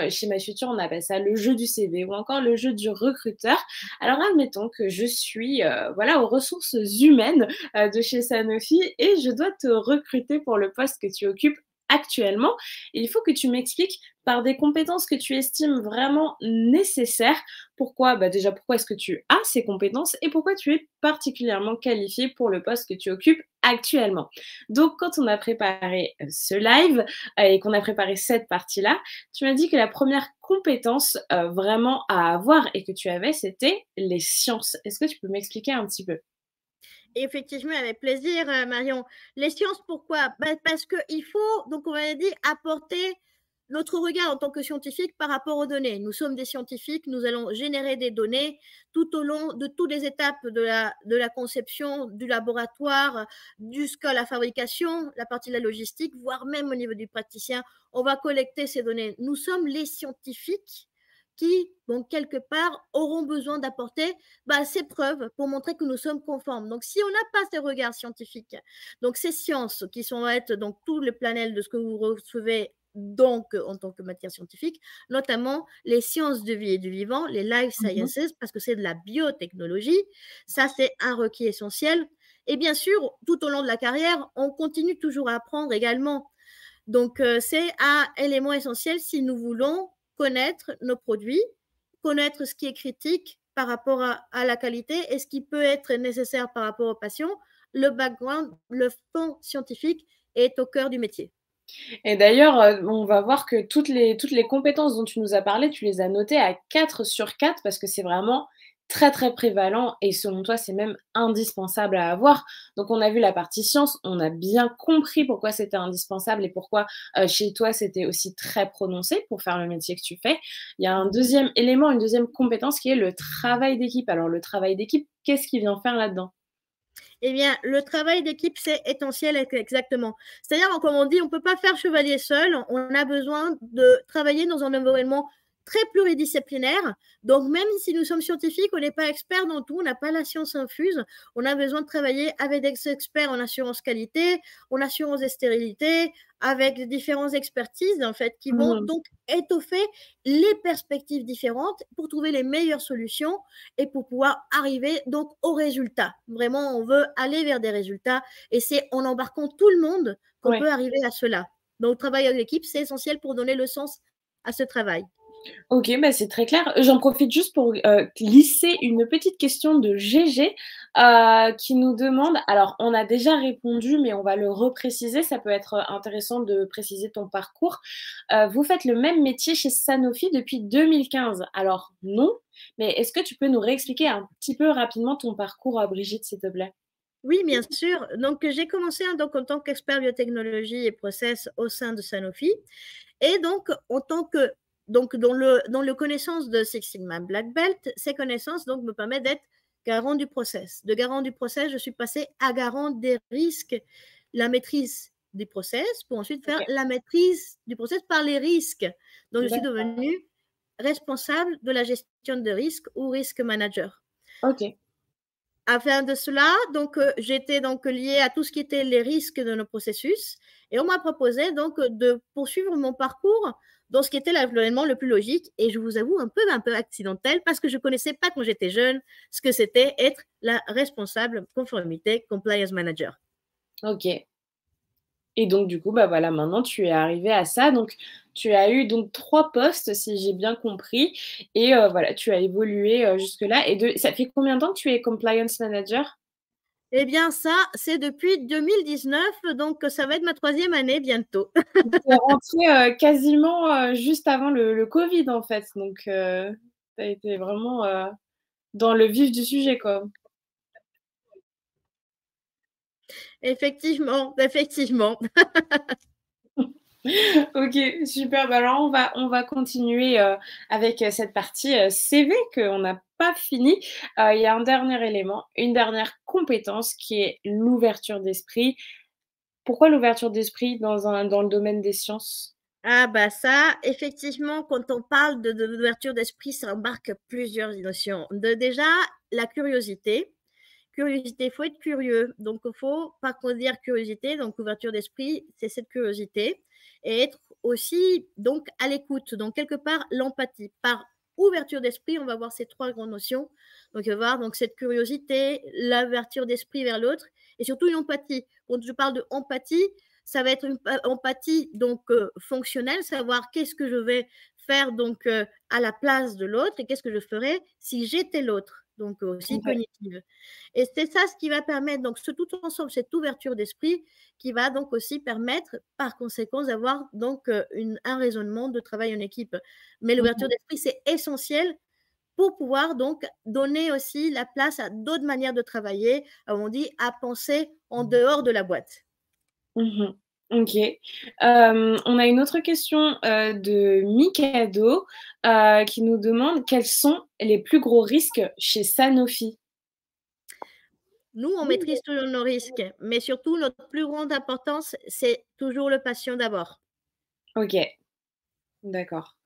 Chez MyFuture, on appelle ça le jeu du CV ou encore le jeu du recruteur. Alors admettons que je suis, voilà, aux ressources humaines, de chez Sanofi et je dois te recruter pour le poste que tu occupes actuellement. Et il faut que tu m'expliques par des compétences que tu estimes vraiment nécessaires. Pourquoi? Bah déjà, pourquoi est-ce que tu as ces compétences et pourquoi tu es particulièrement qualifié pour le poste que tu occupes actuellement. Donc, quand on a préparé ce live et qu'on a préparé cette partie-là, tu m'as dit que la première compétence vraiment à avoir et que tu avais, c'était les sciences. Est-ce que tu peux m'expliquer un petit peu? Effectivement, avec plaisir, Marion. Les sciences, pourquoi? Parce qu'il faut, donc on va dire, apporter notre regard en tant que scientifique par rapport aux données. Nous sommes des scientifiques, nous allons générer des données tout au long de toutes les étapes de la conception, du laboratoire, jusqu'à la fabrication, la partie de la logistique, voire même au niveau du praticien. On va collecter ces données. Nous sommes les scientifiques qui, donc quelque part, auront besoin d'apporter ces preuves pour montrer que nous sommes conformes. Donc, si on n'a pas ces regards scientifiques, donc ces sciences qui sont être donc tout le panel de ce que vous recevez donc en tant que matière scientifique, notamment les sciences de vie et du vivant, les life Mmh. sciences, parce que c'est de la biotechnologie, ça c'est un requis essentiel. Et bien sûr, tout au long de la carrière, on continue toujours à apprendre également. Donc, c'est un élément essentiel si nous voulons connaître nos produits, connaître ce qui est critique par rapport à la qualité et ce qui peut être nécessaire par rapport aux patients. Le background, le fond scientifique est au cœur du métier. Et d'ailleurs, on va voir que toutes les compétences dont tu nous as parlé, tu les as notées à 4 sur 4 parce que c'est vraiment très, très prévalent et selon toi, c'est même indispensable à avoir. Donc on a vu la partie science, on a bien compris pourquoi c'était indispensable et pourquoi, chez toi, c'était aussi très prononcé pour faire le métier que tu fais. Il y a un deuxième élément, une deuxième compétence qui est le travail d'équipe. Alors le travail d'équipe, qu'est-ce qu'il vient faire là-dedans? Eh bien, le travail d'équipe, c'est essentiel, exactement. C'est-à-dire, comme on dit, on ne peut pas faire chevalier seul. On a besoin de travailler dans un environnement très pluridisciplinaire. Donc, même si nous sommes scientifiques, on n'est pas experts dans tout, on n'a pas la science infuse. On a besoin de travailler avec des experts en assurance qualité, en assurance des stérilités, avec différentes expertises, en fait, qui vont donc étoffer les perspectives différentes pour trouver les meilleures solutions et pour pouvoir arriver donc au résultat. Vraiment, on veut aller vers des résultats et c'est en embarquant tout le monde qu'on peut arriver à cela. Donc, le travail en équipe, c'est essentiel pour donner le sens à ce travail. OK, bah, c'est très clair. J'en profite juste pour, glisser une petite question de GG, qui nous demande alors on a déjà répondu, mais on va le repréciser, ça peut être, intéressant de préciser ton parcours. Vous faites le même métier chez Sanofi depuis 2015? Alors non, mais est-ce que tu peux nous réexpliquer un petit peu rapidement ton parcours, Brigitte, s'il te plaît? Oui, bien sûr. Donc, j'ai commencé donc, en tant qu'expert biotechnologie et process au sein de Sanofi. Et donc, en tant que donc dans le connaissance de Six Sigma Black Belt, ces connaissances donc me permettent d'être garant du process. De garant du process, je suis passée à garant des risques, la maîtrise des process, pour ensuite faire OK, la maîtrise du process par les risques. Donc, je suis d'accord, devenue responsable de la gestion de risques ou risk manager. OK. Afin de cela, donc, j'étais donc liée à tout ce qui était les risques de nos processus et on m'a proposé donc de poursuivre mon parcours dans ce qui était l'événement le plus logique et je vous avoue un peu accidentel parce que je ne connaissais pas quand j'étais jeune ce que c'était être la responsable conformité compliance manager. OK. Et donc du coup, bah, voilà, maintenant tu es arrivée à ça. Donc tu as eu donc 3 postes si j'ai bien compris et voilà, tu as évolué, jusque-là et ça fait combien de temps que tu es compliance manager? Eh bien ça, c'est depuis 2019, donc ça va être ma 3e année bientôt. Donc tu es rentrée, quasiment, juste avant le covid en fait, donc tu as été vraiment, dans le vif du sujet, quoi. Effectivement, effectivement. OK, super. Bah, alors on va continuer, avec, cette partie, CV qu'on n'a pas fini. Il y a un dernier élément, une dernière compétence qui est l'ouverture d'esprit. Pourquoi l'ouverture d'esprit dans le domaine des sciences? Ah bah ça, effectivement, quand on parle de d'ouverture d'esprit, ça embarque plusieurs notions. Déjà, la curiosité. Curiosité, il faut être curieux. Donc, il faut pas qu'on dire curiosité, donc ouverture d'esprit, c'est cette curiosité. Et être aussi donc à l'écoute. Donc, quelque part, l'empathie. Par ouverture d'esprit, on va voir ces 3 grandes notions. Donc, on va voir donc cette curiosité, l'ouverture d'esprit vers l'autre et surtout une empathie. Quand je parle de empathie, ça va être une empathie donc fonctionnelle, savoir qu'est-ce que je vais faire donc à la place de l'autre et qu'est-ce que je ferais si j'étais l'autre, donc aussi OK. cognitive. Et c'est ça ce qui va permettre, donc ce tout ensemble, cette ouverture d'esprit qui va donc aussi permettre par conséquent d'avoir donc un raisonnement de travail en équipe. Mais l'ouverture Mmh. d'esprit, c'est essentiel pour pouvoir donc donner aussi la place à d'autres manières de travailler, on dit à penser en dehors de la boîte. Mmh. OK. On a une autre question, de Mikado, qui nous demande: «Quels sont les plus gros risques chez Sanofi?» Nous, on maîtrise toujours nos risques, mais surtout notre plus grande importance, c'est toujours le patient d'abord. OK, d'accord.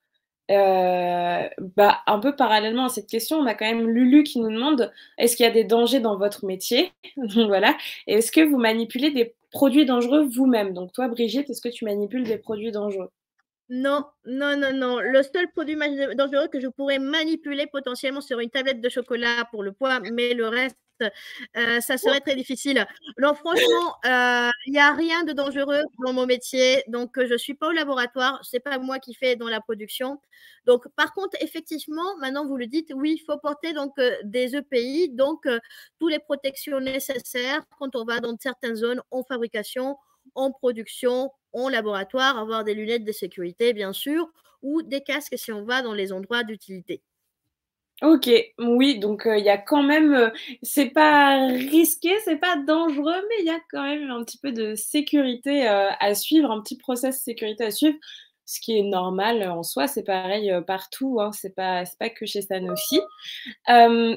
Bah, un peu parallèlement à cette question, on a quand même Lulu qui nous demande: «Est-ce qu'il y a des dangers dans votre métier?» Donc voilà. Et est-ce que vous manipulez des produits dangereux vous-même? Donc toi, Brigitte, est-ce que tu manipules des produits dangereux? Non, non, non, non. Le seul produit dangereux que je pourrais manipuler potentiellement sur une tablette de chocolat pour le poids, mais le reste, ça serait très difficile. Non, franchement, il y a rien de dangereux dans mon métier, donc je suis pas au laboratoire, c'est pas moi qui fais dans la production. Donc par contre, effectivement, maintenant vous le dites, oui, il faut porter donc des EPI, donc tous les protections nécessaires quand on va dans certaines zones en fabrication, en production, en laboratoire, avoir des lunettes de sécurité, bien sûr, ou des casques si on va dans les endroits d'utilité. OK, oui, donc il y a quand même, c'est pas risqué, c'est pas dangereux, mais il y a quand même un petit peu de sécurité, à suivre, un petit process sécurité à suivre, ce qui est normal, en soi. C'est pareil, partout, hein, c'est pas que chez Sanofi.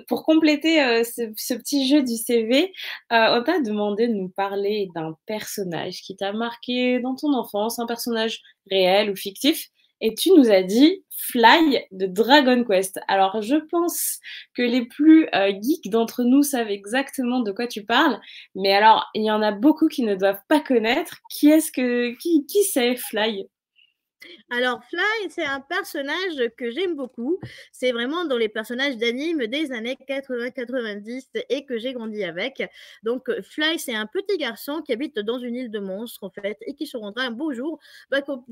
Pour compléter, ce petit jeu du CV, on t'a demandé de nous parler d'un personnage qui t'a marqué dans ton enfance, un personnage réel ou fictif et tu nous as dit Fly de Dragon Quest. Alors je pense que les plus, geeks d'entre nous savent exactement de quoi tu parles, mais alors il y en a beaucoup qui ne doivent pas connaître. Qui c'est Fly? Alors, Fly, c'est un personnage que j'aime beaucoup. C'est vraiment dans les personnages d'anime des années 80-90 et que j'ai grandi avec. Donc, Fly, c'est un petit garçon qui habite dans une île de monstres, en fait, et qui se rendra un beau jour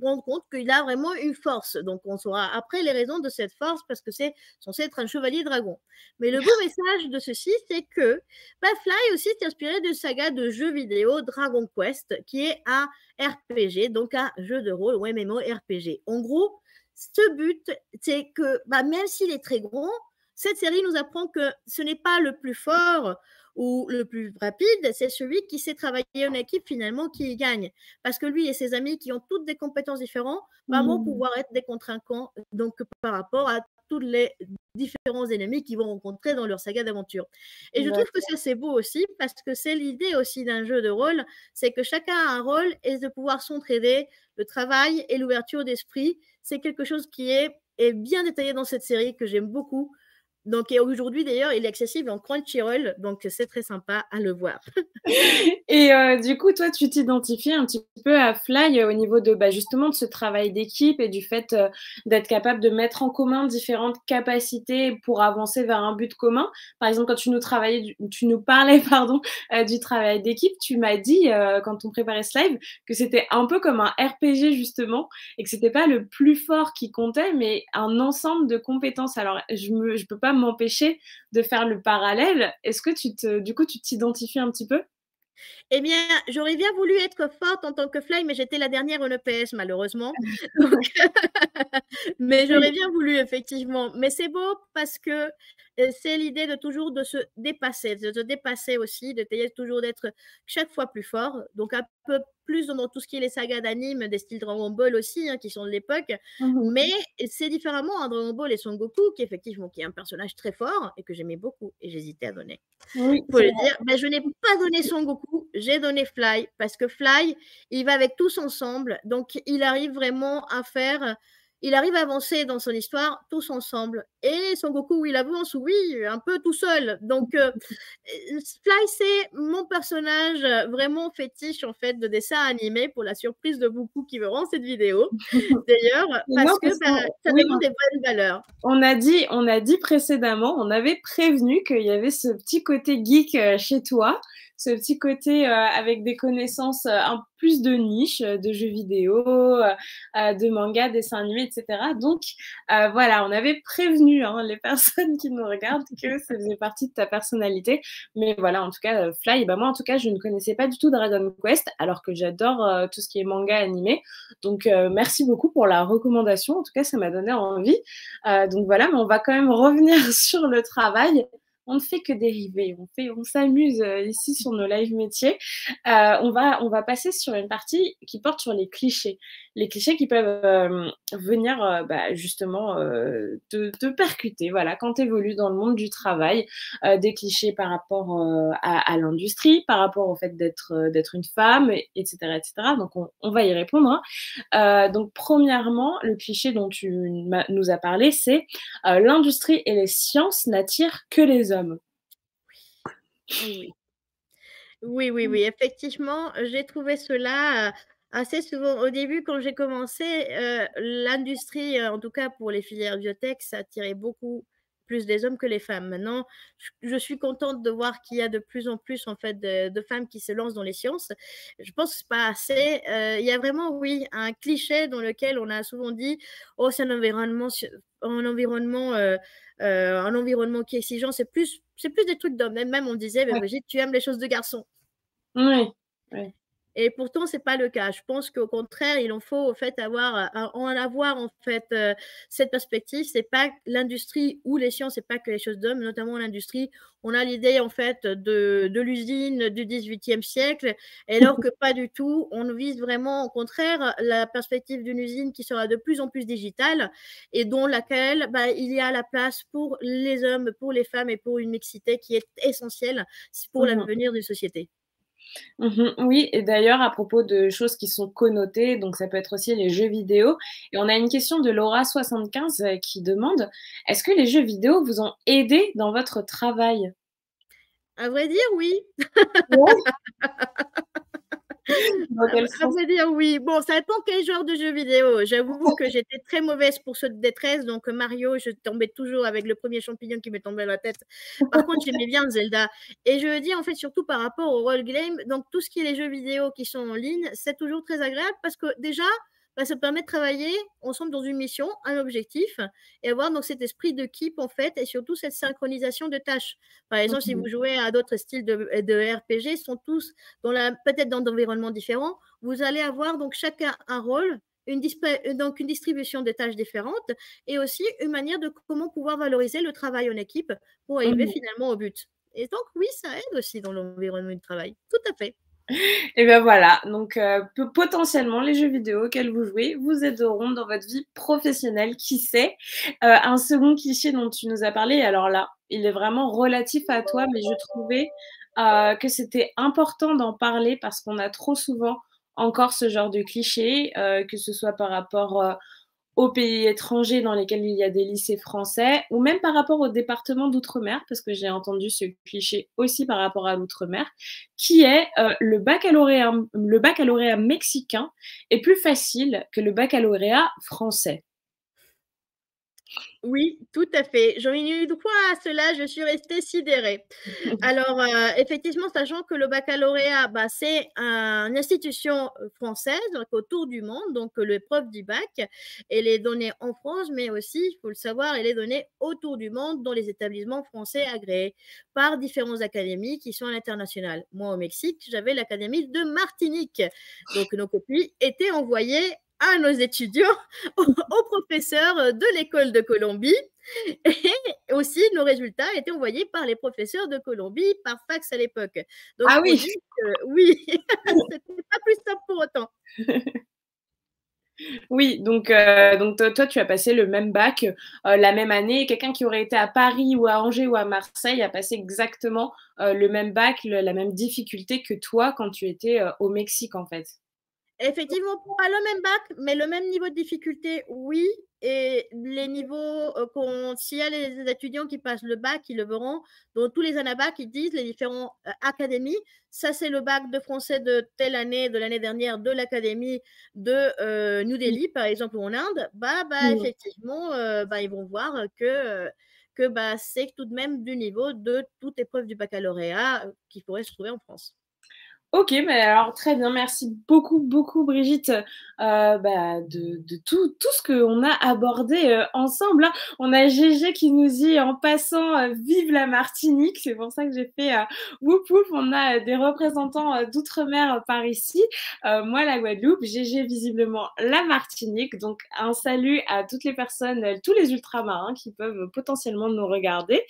rendre compte qu'il a vraiment une force. Donc, on saura après les raisons de cette force parce que c'est censé être un chevalier dragon. Mais le beau message de ceci, c'est que Fly aussi s'est inspiré de saga de jeux vidéo Dragon Quest, qui est un RPG, donc un jeu de rôle ou MMORPG. En gros, ce but, c'est que même s'il est très grand, cette série nous apprend que ce n'est pas le plus fort ou le plus rapide, c'est celui qui sait travailler en équipe finalement qui gagne. Parce que lui et ses amis qui ont toutes des compétences différentes vont Mmh. pouvoir être des contre-camps donc par rapport à tous les différents ennemis qu'ils vont rencontrer dans leur saga d'aventure. Et je trouve que ça c'est beau aussi parce que c'est l'idée aussi d'un jeu de rôle, c'est que chacun a un rôle et de pouvoir s'entraider, le travail et l'ouverture d'esprit, c'est quelque chose qui est bien détaillé dans cette série que j'aime beaucoup. Donc, et aujourd'hui, d'ailleurs, il est accessible en Crunchyroll, donc c'est très sympa à le voir. Et du coup, toi, tu t'identifies un petit peu à Fly, au niveau de, justement de ce travail d'équipe et du fait, d'être capable de mettre en commun différentes capacités pour avancer vers un but commun? Par exemple, quand tu nous parlais, pardon, du travail d'équipe, tu m'as dit, quand on préparait ce live, que c'était un peu comme un RPG justement et que c'était pas le plus fort qui comptait, mais un ensemble de compétences. Alors je peux pas m'empêcher de faire le parallèle. Est-ce que du coup, tu t'identifies un petit peu? Eh bien, j'aurais bien voulu être forte en tant que Fly, mais j'étais la dernière en EPS, malheureusement. Donc, mais j'aurais bien voulu, effectivement. Mais c'est beau parce que c'est l'idée de toujours de se dépasser, de se dépasser aussi, d'essayer toujours d'être chaque fois plus fort. Donc, un peu plus dans tout ce qui est les sagas d'anime, des styles Dragon Ball aussi, hein, qui sont de l'époque. Mmh. Mais c'est différemment un Dragon Ball et Son Goku, qui effectivement qui est un personnage très fort et que j'aimais beaucoup et j'hésitais à donner. Oui, Faut c'est le vrai. dire, je n'ai pas donné Son Goku, j'ai donné Fly parce que Fly, il va avec tous ensemble, donc il arrive à avancer dans son histoire tous ensemble et Son Goku, il avance, oui, un peu tout seul. Donc Fly, c'est mon personnage, vraiment fétiche en fait de dessin animé pour la surprise de beaucoup qui verront cette vidéo d'ailleurs Et non, parce que, parce qu'on ça oui, demande des bonnes valeurs. on a dit précédemment, on avait prévenu qu'il y avait ce petit côté geek, chez toi, ce petit côté, avec des connaissances, un plus de niche, de jeux vidéo, de mangas, dessins animés et cetera. Donc, voilà, on avait prévenu, hein, les personnes qui nous regardent que ça faisait partie de ta personnalité. Mais voilà, en tout cas, Fly, moi, en tout cas, je ne connaissais pas du tout Dragon Quest, alors que j'adore, tout ce qui est manga animé. Donc, merci beaucoup pour la recommandation. En tout cas, ça m'a donné envie. Donc voilà, mais on va quand même revenir sur le travail. On ne fait que dériver, on s'amuse ici sur nos live métiers. On va passer sur une partie qui porte sur les clichés qui peuvent venir justement te percuter. Voilà, quand tu évolues dans le monde du travail, des clichés par rapport à l'industrie, par rapport au fait d'être une femme, etc., etc. Donc on va y répondre, hein. Donc premièrement, le cliché dont tu nous as parlé, c'est l'industrie et les sciences n'attirent que les hommes. Oui. Oui, oui, oui, effectivement, j'ai trouvé cela, assez souvent. Au début, quand j'ai commencé, l'industrie, en tout cas pour les filières biotech, ça attirait beaucoup plus des hommes que les femmes. Maintenant, je suis contente de voir qu'il y a de plus en plus, en fait, de femmes qui se lancent dans les sciences. Je pense que c'est pas assez. Il y a vraiment, oui, un cliché dans lequel on a souvent dit: «Oh, c'est un environnement qui est exigeant». C'est plus des trucs d'hommes. Même on disait: «Beh, Ouais, Brigitte, tu aimes les choses de garçons». oui, oui. Et pourtant, c'est pas le cas. Je pense qu'au contraire, il en faut au fait avoir en fait, cette perspective. C'est pas l'industrie ou les sciences, c'est pas que les choses d'hommes, notamment l'industrie. On a l'idée en fait de l'usine du XVIIIe siècle, alors que pas du tout. On vise vraiment au contraire la perspective d'une usine qui sera de plus en plus digitale et dont laquelle, il y a la place pour les hommes, pour les femmes et pour une mixité qui est essentielle pour Mmh. l'avenir d'une société. Mmh. Oui, et d'ailleurs à propos de choses qui sont connotées, donc ça peut être aussi les jeux vidéo, et on a une question de Laura75, qui demande: «Est-ce que les jeux vidéo vous ont aidé dans votre travail?» À vrai dire, oui. Ouais, dans quel À sens? vrai dire, oui. Bon, ça dépend quel genre de jeu vidéo. J'avoue que j'étais très mauvaise pour ceux de détresse, donc Mario, je tombais toujours avec le premier champignon qui me tombait à la tête. Par contre, j'aimais bien Zelda et je veux dire, en fait, surtout par rapport au role game, donc tout ce qui est les jeux vidéo qui sont en ligne, c'est toujours très agréable parce que déjà, bah, ça permet de travailler ensemble dans une mission, un objectif et avoir donc cet esprit d'équipe, en fait, et surtout cette synchronisation de tâches. Par exemple, si vous Mmh. jouez à d'autres styles de RPG, ils sont tous peut-être dans d'environnements différents, vous allez avoir donc chacun un rôle, donc une distribution des tâches différentes et aussi une manière de comment pouvoir valoriser le travail en équipe pour arriver Mmh. finalement au but. Et donc oui, ça aide aussi dans l'environnement de travail. Tout à fait. Et ben voilà, donc potentiellement les jeux vidéo auxquels vous jouez vous aideront dans votre vie professionnelle, qui sait? Un second cliché dont tu nous as parlé, alors là, il est vraiment relatif à toi, mais je trouvais, que c'était important d'en parler parce qu'on a trop souvent encore ce genre de cliché, que ce soit par rapport, aux pays étrangers dans lesquels il y a des lycées français, ou même par rapport au département d'outre-mer, parce que j'ai entendu ce cliché aussi par rapport à l'outre-mer, qui est, le baccalauréat mexicain est plus facile que le baccalauréat français. Oui, tout à fait. J'en ai eu droit à cela, je suis restée sidérée. Alors, effectivement, sachant que le baccalauréat, bah, c'est une institution, française, donc autour du monde, donc l'épreuve du bac, elle est donnée en France, mais aussi, il faut le savoir, elle est donnée autour du monde dans les établissements français agréés par différentes académies qui sont à l'international. Moi, au Mexique, j'avais l'académie de Martinique, donc nos copies étaient envoyées à nos étudiants, aux professeurs, de l'école de Colombie et aussi nos résultats étaient envoyés par les professeurs de Colombie par fax à l'époque. Donc Ah pour oui! dire que oui, c'était pas plus simple pour autant. Oui, donc toi, tu as passé le même bac, la même année. Quelqu'un qui aurait été à Paris ou à Angers ou à Marseille a passé exactement, le même bac, le la même difficulté que toi quand tu étais, au Mexique, en fait. Effectivement, pas le même bac, mais le même niveau de difficulté, oui. Et les niveaux, s'il y a les étudiants qui passent le bac, ils le verront. Dans tous les anabacs, ils disent les différents académies. Ça, c'est le bac de français de telle année, de l'année dernière, de l'académie de New Mmh. Delhi, par exemple, en Inde. Bah Mmh. effectivement, bah, ils vont voir que bah, c'est tout de même du niveau de toute épreuve du baccalauréat qui pourrait se trouver en France. OK, mais alors très bien, merci beaucoup, beaucoup Brigitte, bah, de tout ce qu'on a abordé, ensemble, hein. On a Gégé qui nous dit en passant, «Vive la Martinique», c'est pour ça que j'ai fait, «Wouf wouf». On a, des représentants, d'outre-mer, par ici, moi la Guadeloupe, Gégé visiblement la Martinique, donc un salut à toutes les personnes, tous les ultramarins qui peuvent potentiellement nous regarder.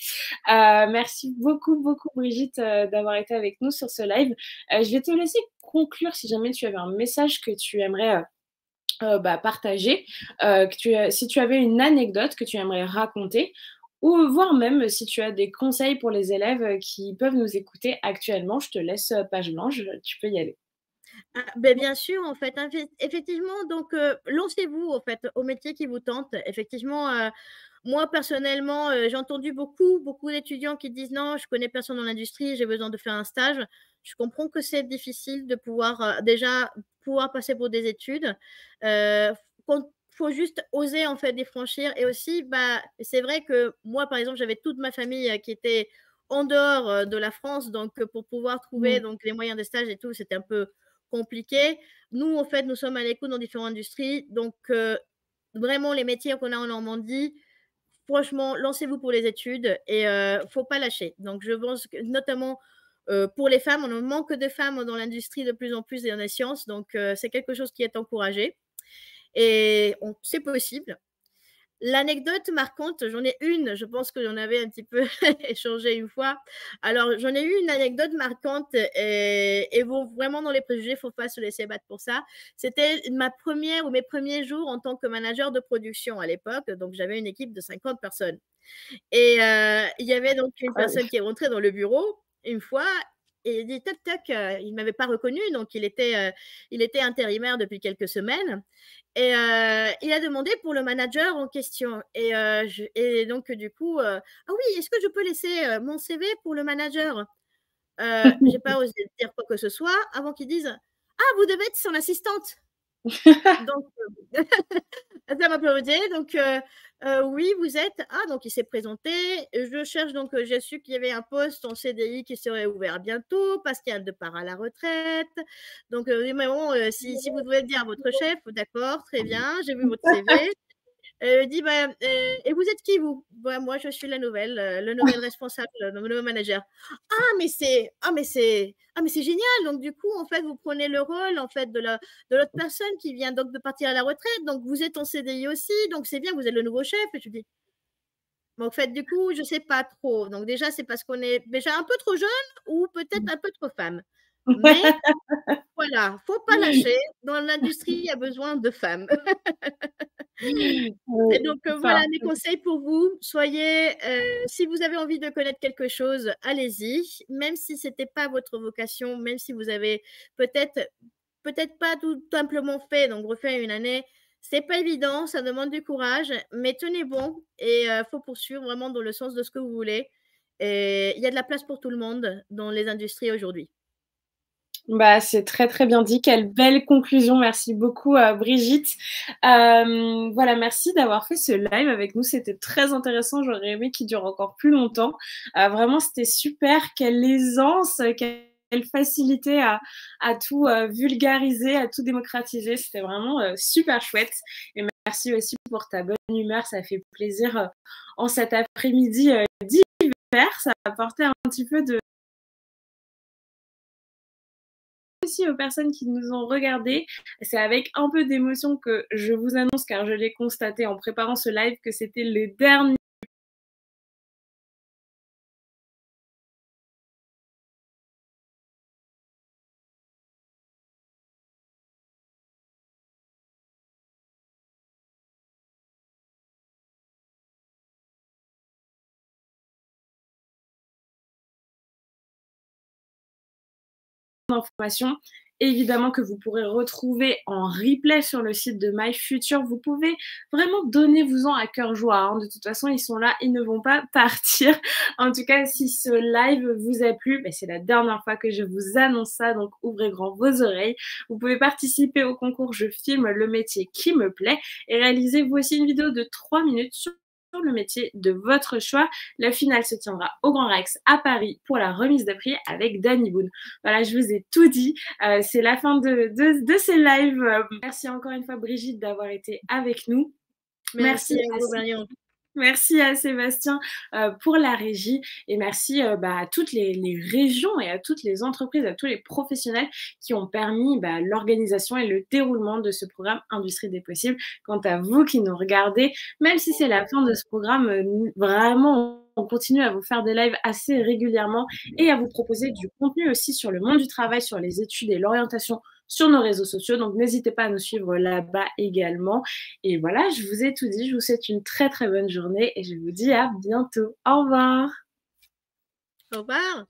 Merci beaucoup, beaucoup Brigitte, d'avoir été avec nous sur ce live. Je vais te laisser conclure si jamais tu avais un message que tu aimerais, bah, partager, si tu avais une anecdote que tu aimerais raconter, ou voire même si tu as des conseils pour les élèves, qui peuvent nous écouter actuellement. Je te laisse, page blanche, tu peux y aller. Ah, beh, bien sûr, en fait, effectivement, donc lancez-vous, en fait, au métier qui vous tente. Effectivement, moi, personnellement, j'ai entendu beaucoup, beaucoup d'étudiants qui disent: «Non, je connais personne dans l'industrie, j'ai besoin de faire un stage». Je comprends que c'est difficile de pouvoir, déjà pouvoir passer pour des études. Qu'on faut juste oser, en fait, les franchir et aussi, bah, c'est vrai que moi, par exemple, j'avais toute ma famille, qui était en dehors, de la France, donc pour pouvoir trouver Mmh. donc les moyens de stage et tout, c'était un peu compliqué. Nous, en fait, nous sommes à l'écoute dans différentes industries, donc vraiment les métiers qu'on a en Normandie, franchement, lancez-vous pour les études et faut pas lâcher. Donc je pense que notamment, pour les femmes, on en manque de femmes dans l'industrie de plus en plus et dans les sciences, donc c'est quelque chose qui est encouragé et on c'est possible. L'anecdote marquante, j'en ai une, je pense que j'en avais un petit peu échangé une fois. Alors, j'en ai eu une anecdote marquante et bon, vraiment dans les préjugés, il faut pas se laisser battre pour ça. C'était ma première ou mes premiers jours en tant que manager de production à l'époque, donc j'avais une équipe de 50 personnes et il y avait donc une Ah oui. personne qui est rentrée dans le bureau une fois et il dit: «Toc toc», il m'avait pas reconnu, donc il était intérimaire depuis quelques semaines et il a demandé pour le manager en question et donc du coup, «Ah oui, est-ce que je peux laisser, mon CV pour le manager?» J'ai pas osé dire quoi que ce soit avant qu'ils disent: «Ah, vous devez être son assistante». Donc ça m'a permis donc «Oui, vous êtes?» «Ah», donc il s'est présenté. Je cherche donc j'ai su qu'il y avait un poste en CDI qui serait ouvert bientôt parce qu'il y a un départ à la retraite. Donc mais bon, si vous devez le dire à votre chef, d'accord, très bien, j'ai vu votre CV. Il dit: «Bah, et vous êtes qui vous?» «Bah, moi je suis la nouvelle, le nouvel responsable, le nouveau manager». Mais c'est génial! Donc du coup, en fait, vous prenez le rôle, en fait, de l'autre personne qui vient donc de partir à la retraite, donc vous êtes en CDI aussi, donc c'est bien, vous êtes le nouveau chef et je lui dis: «Mais en fait, du coup, je sais pas trop». Donc déjà, c'est parce qu'on est déjà un peu trop jeune ou peut-être un peu trop femme. Mais voilà, faut pas lâcher, dans l'industrie, il y a besoin de femmes. Et donc, voilà Enfin, mes conseils pour vous. Soyez, si vous avez envie de connaître quelque chose, allez-y, même si c'était pas votre vocation, même si vous avez peut-être peut-être pas tout simplement fait, donc refaire une année, c'est pas évident, ça demande du courage, mais tenez bon et faut poursuivre vraiment dans le sens de ce que vous voulez et il y a de la place pour tout le monde dans les industries aujourd'hui. bah, c'est très, très bien dit. Quelle belle conclusion. Merci beaucoup, Brigitte. Voilà, merci d'avoir fait ce live avec nous. C'était très intéressant. J'aurais aimé qu'il dure encore plus longtemps. Vraiment, c'était super. Quelle aisance, quelle facilité à tout, vulgariser, à tout démocratiser. C'était vraiment, super chouette et merci aussi pour ta bonne humeur. Ça fait plaisir, en cet après-midi, d'hiver. Ça a apporté un petit peu de aussi aux personnes qui nous ont regardés. C'est avec un peu d'émotion que je vous annonce, car je l'ai constaté en préparant ce live, que c'était le dernier d'information. Évidemment que vous pourrez retrouver en replay sur le site de My Future. Vous pouvez vraiment donnez-vous-en à cœur joie, hein. De toute façon, ils sont là, ils ne vont pas partir. En tout cas, si ce live vous a plu, bah, c'est la dernière fois que je vous annonce ça, donc ouvrez grand vos oreilles. Vous pouvez participer au concours «Je filme le métier qui me plaît» et réaliser vous aussi une vidéo de 3 minutes sur le métier de votre choix. La finale se tiendra au Grand Rex à Paris pour la remise de prix avec Danny Boone. Voilà, je vous ai tout dit. C'est la fin de ces lives. Merci encore une fois, Brigitte, d'avoir été avec nous. Merci Merci à vous Marion. Merci à Sébastien pour la régie et merci bah, à toutes les régions et à toutes les entreprises, à tous les professionnels qui ont permis bah, l'organisation et le déroulement de ce programme Industrie des possibles. Quant à vous qui nous regardez, même si c'est la fin de ce programme, vraiment, on continue à vous faire des lives assez régulièrement et à vous proposer du contenu aussi sur le monde du travail, sur les études et l'orientation sur nos réseaux sociaux. Donc, n'hésitez pas à nous suivre là-bas également. Et voilà, je vous ai tout dit. Je vous souhaite une très, très bonne journée et je vous dis à bientôt. Au revoir. Au revoir.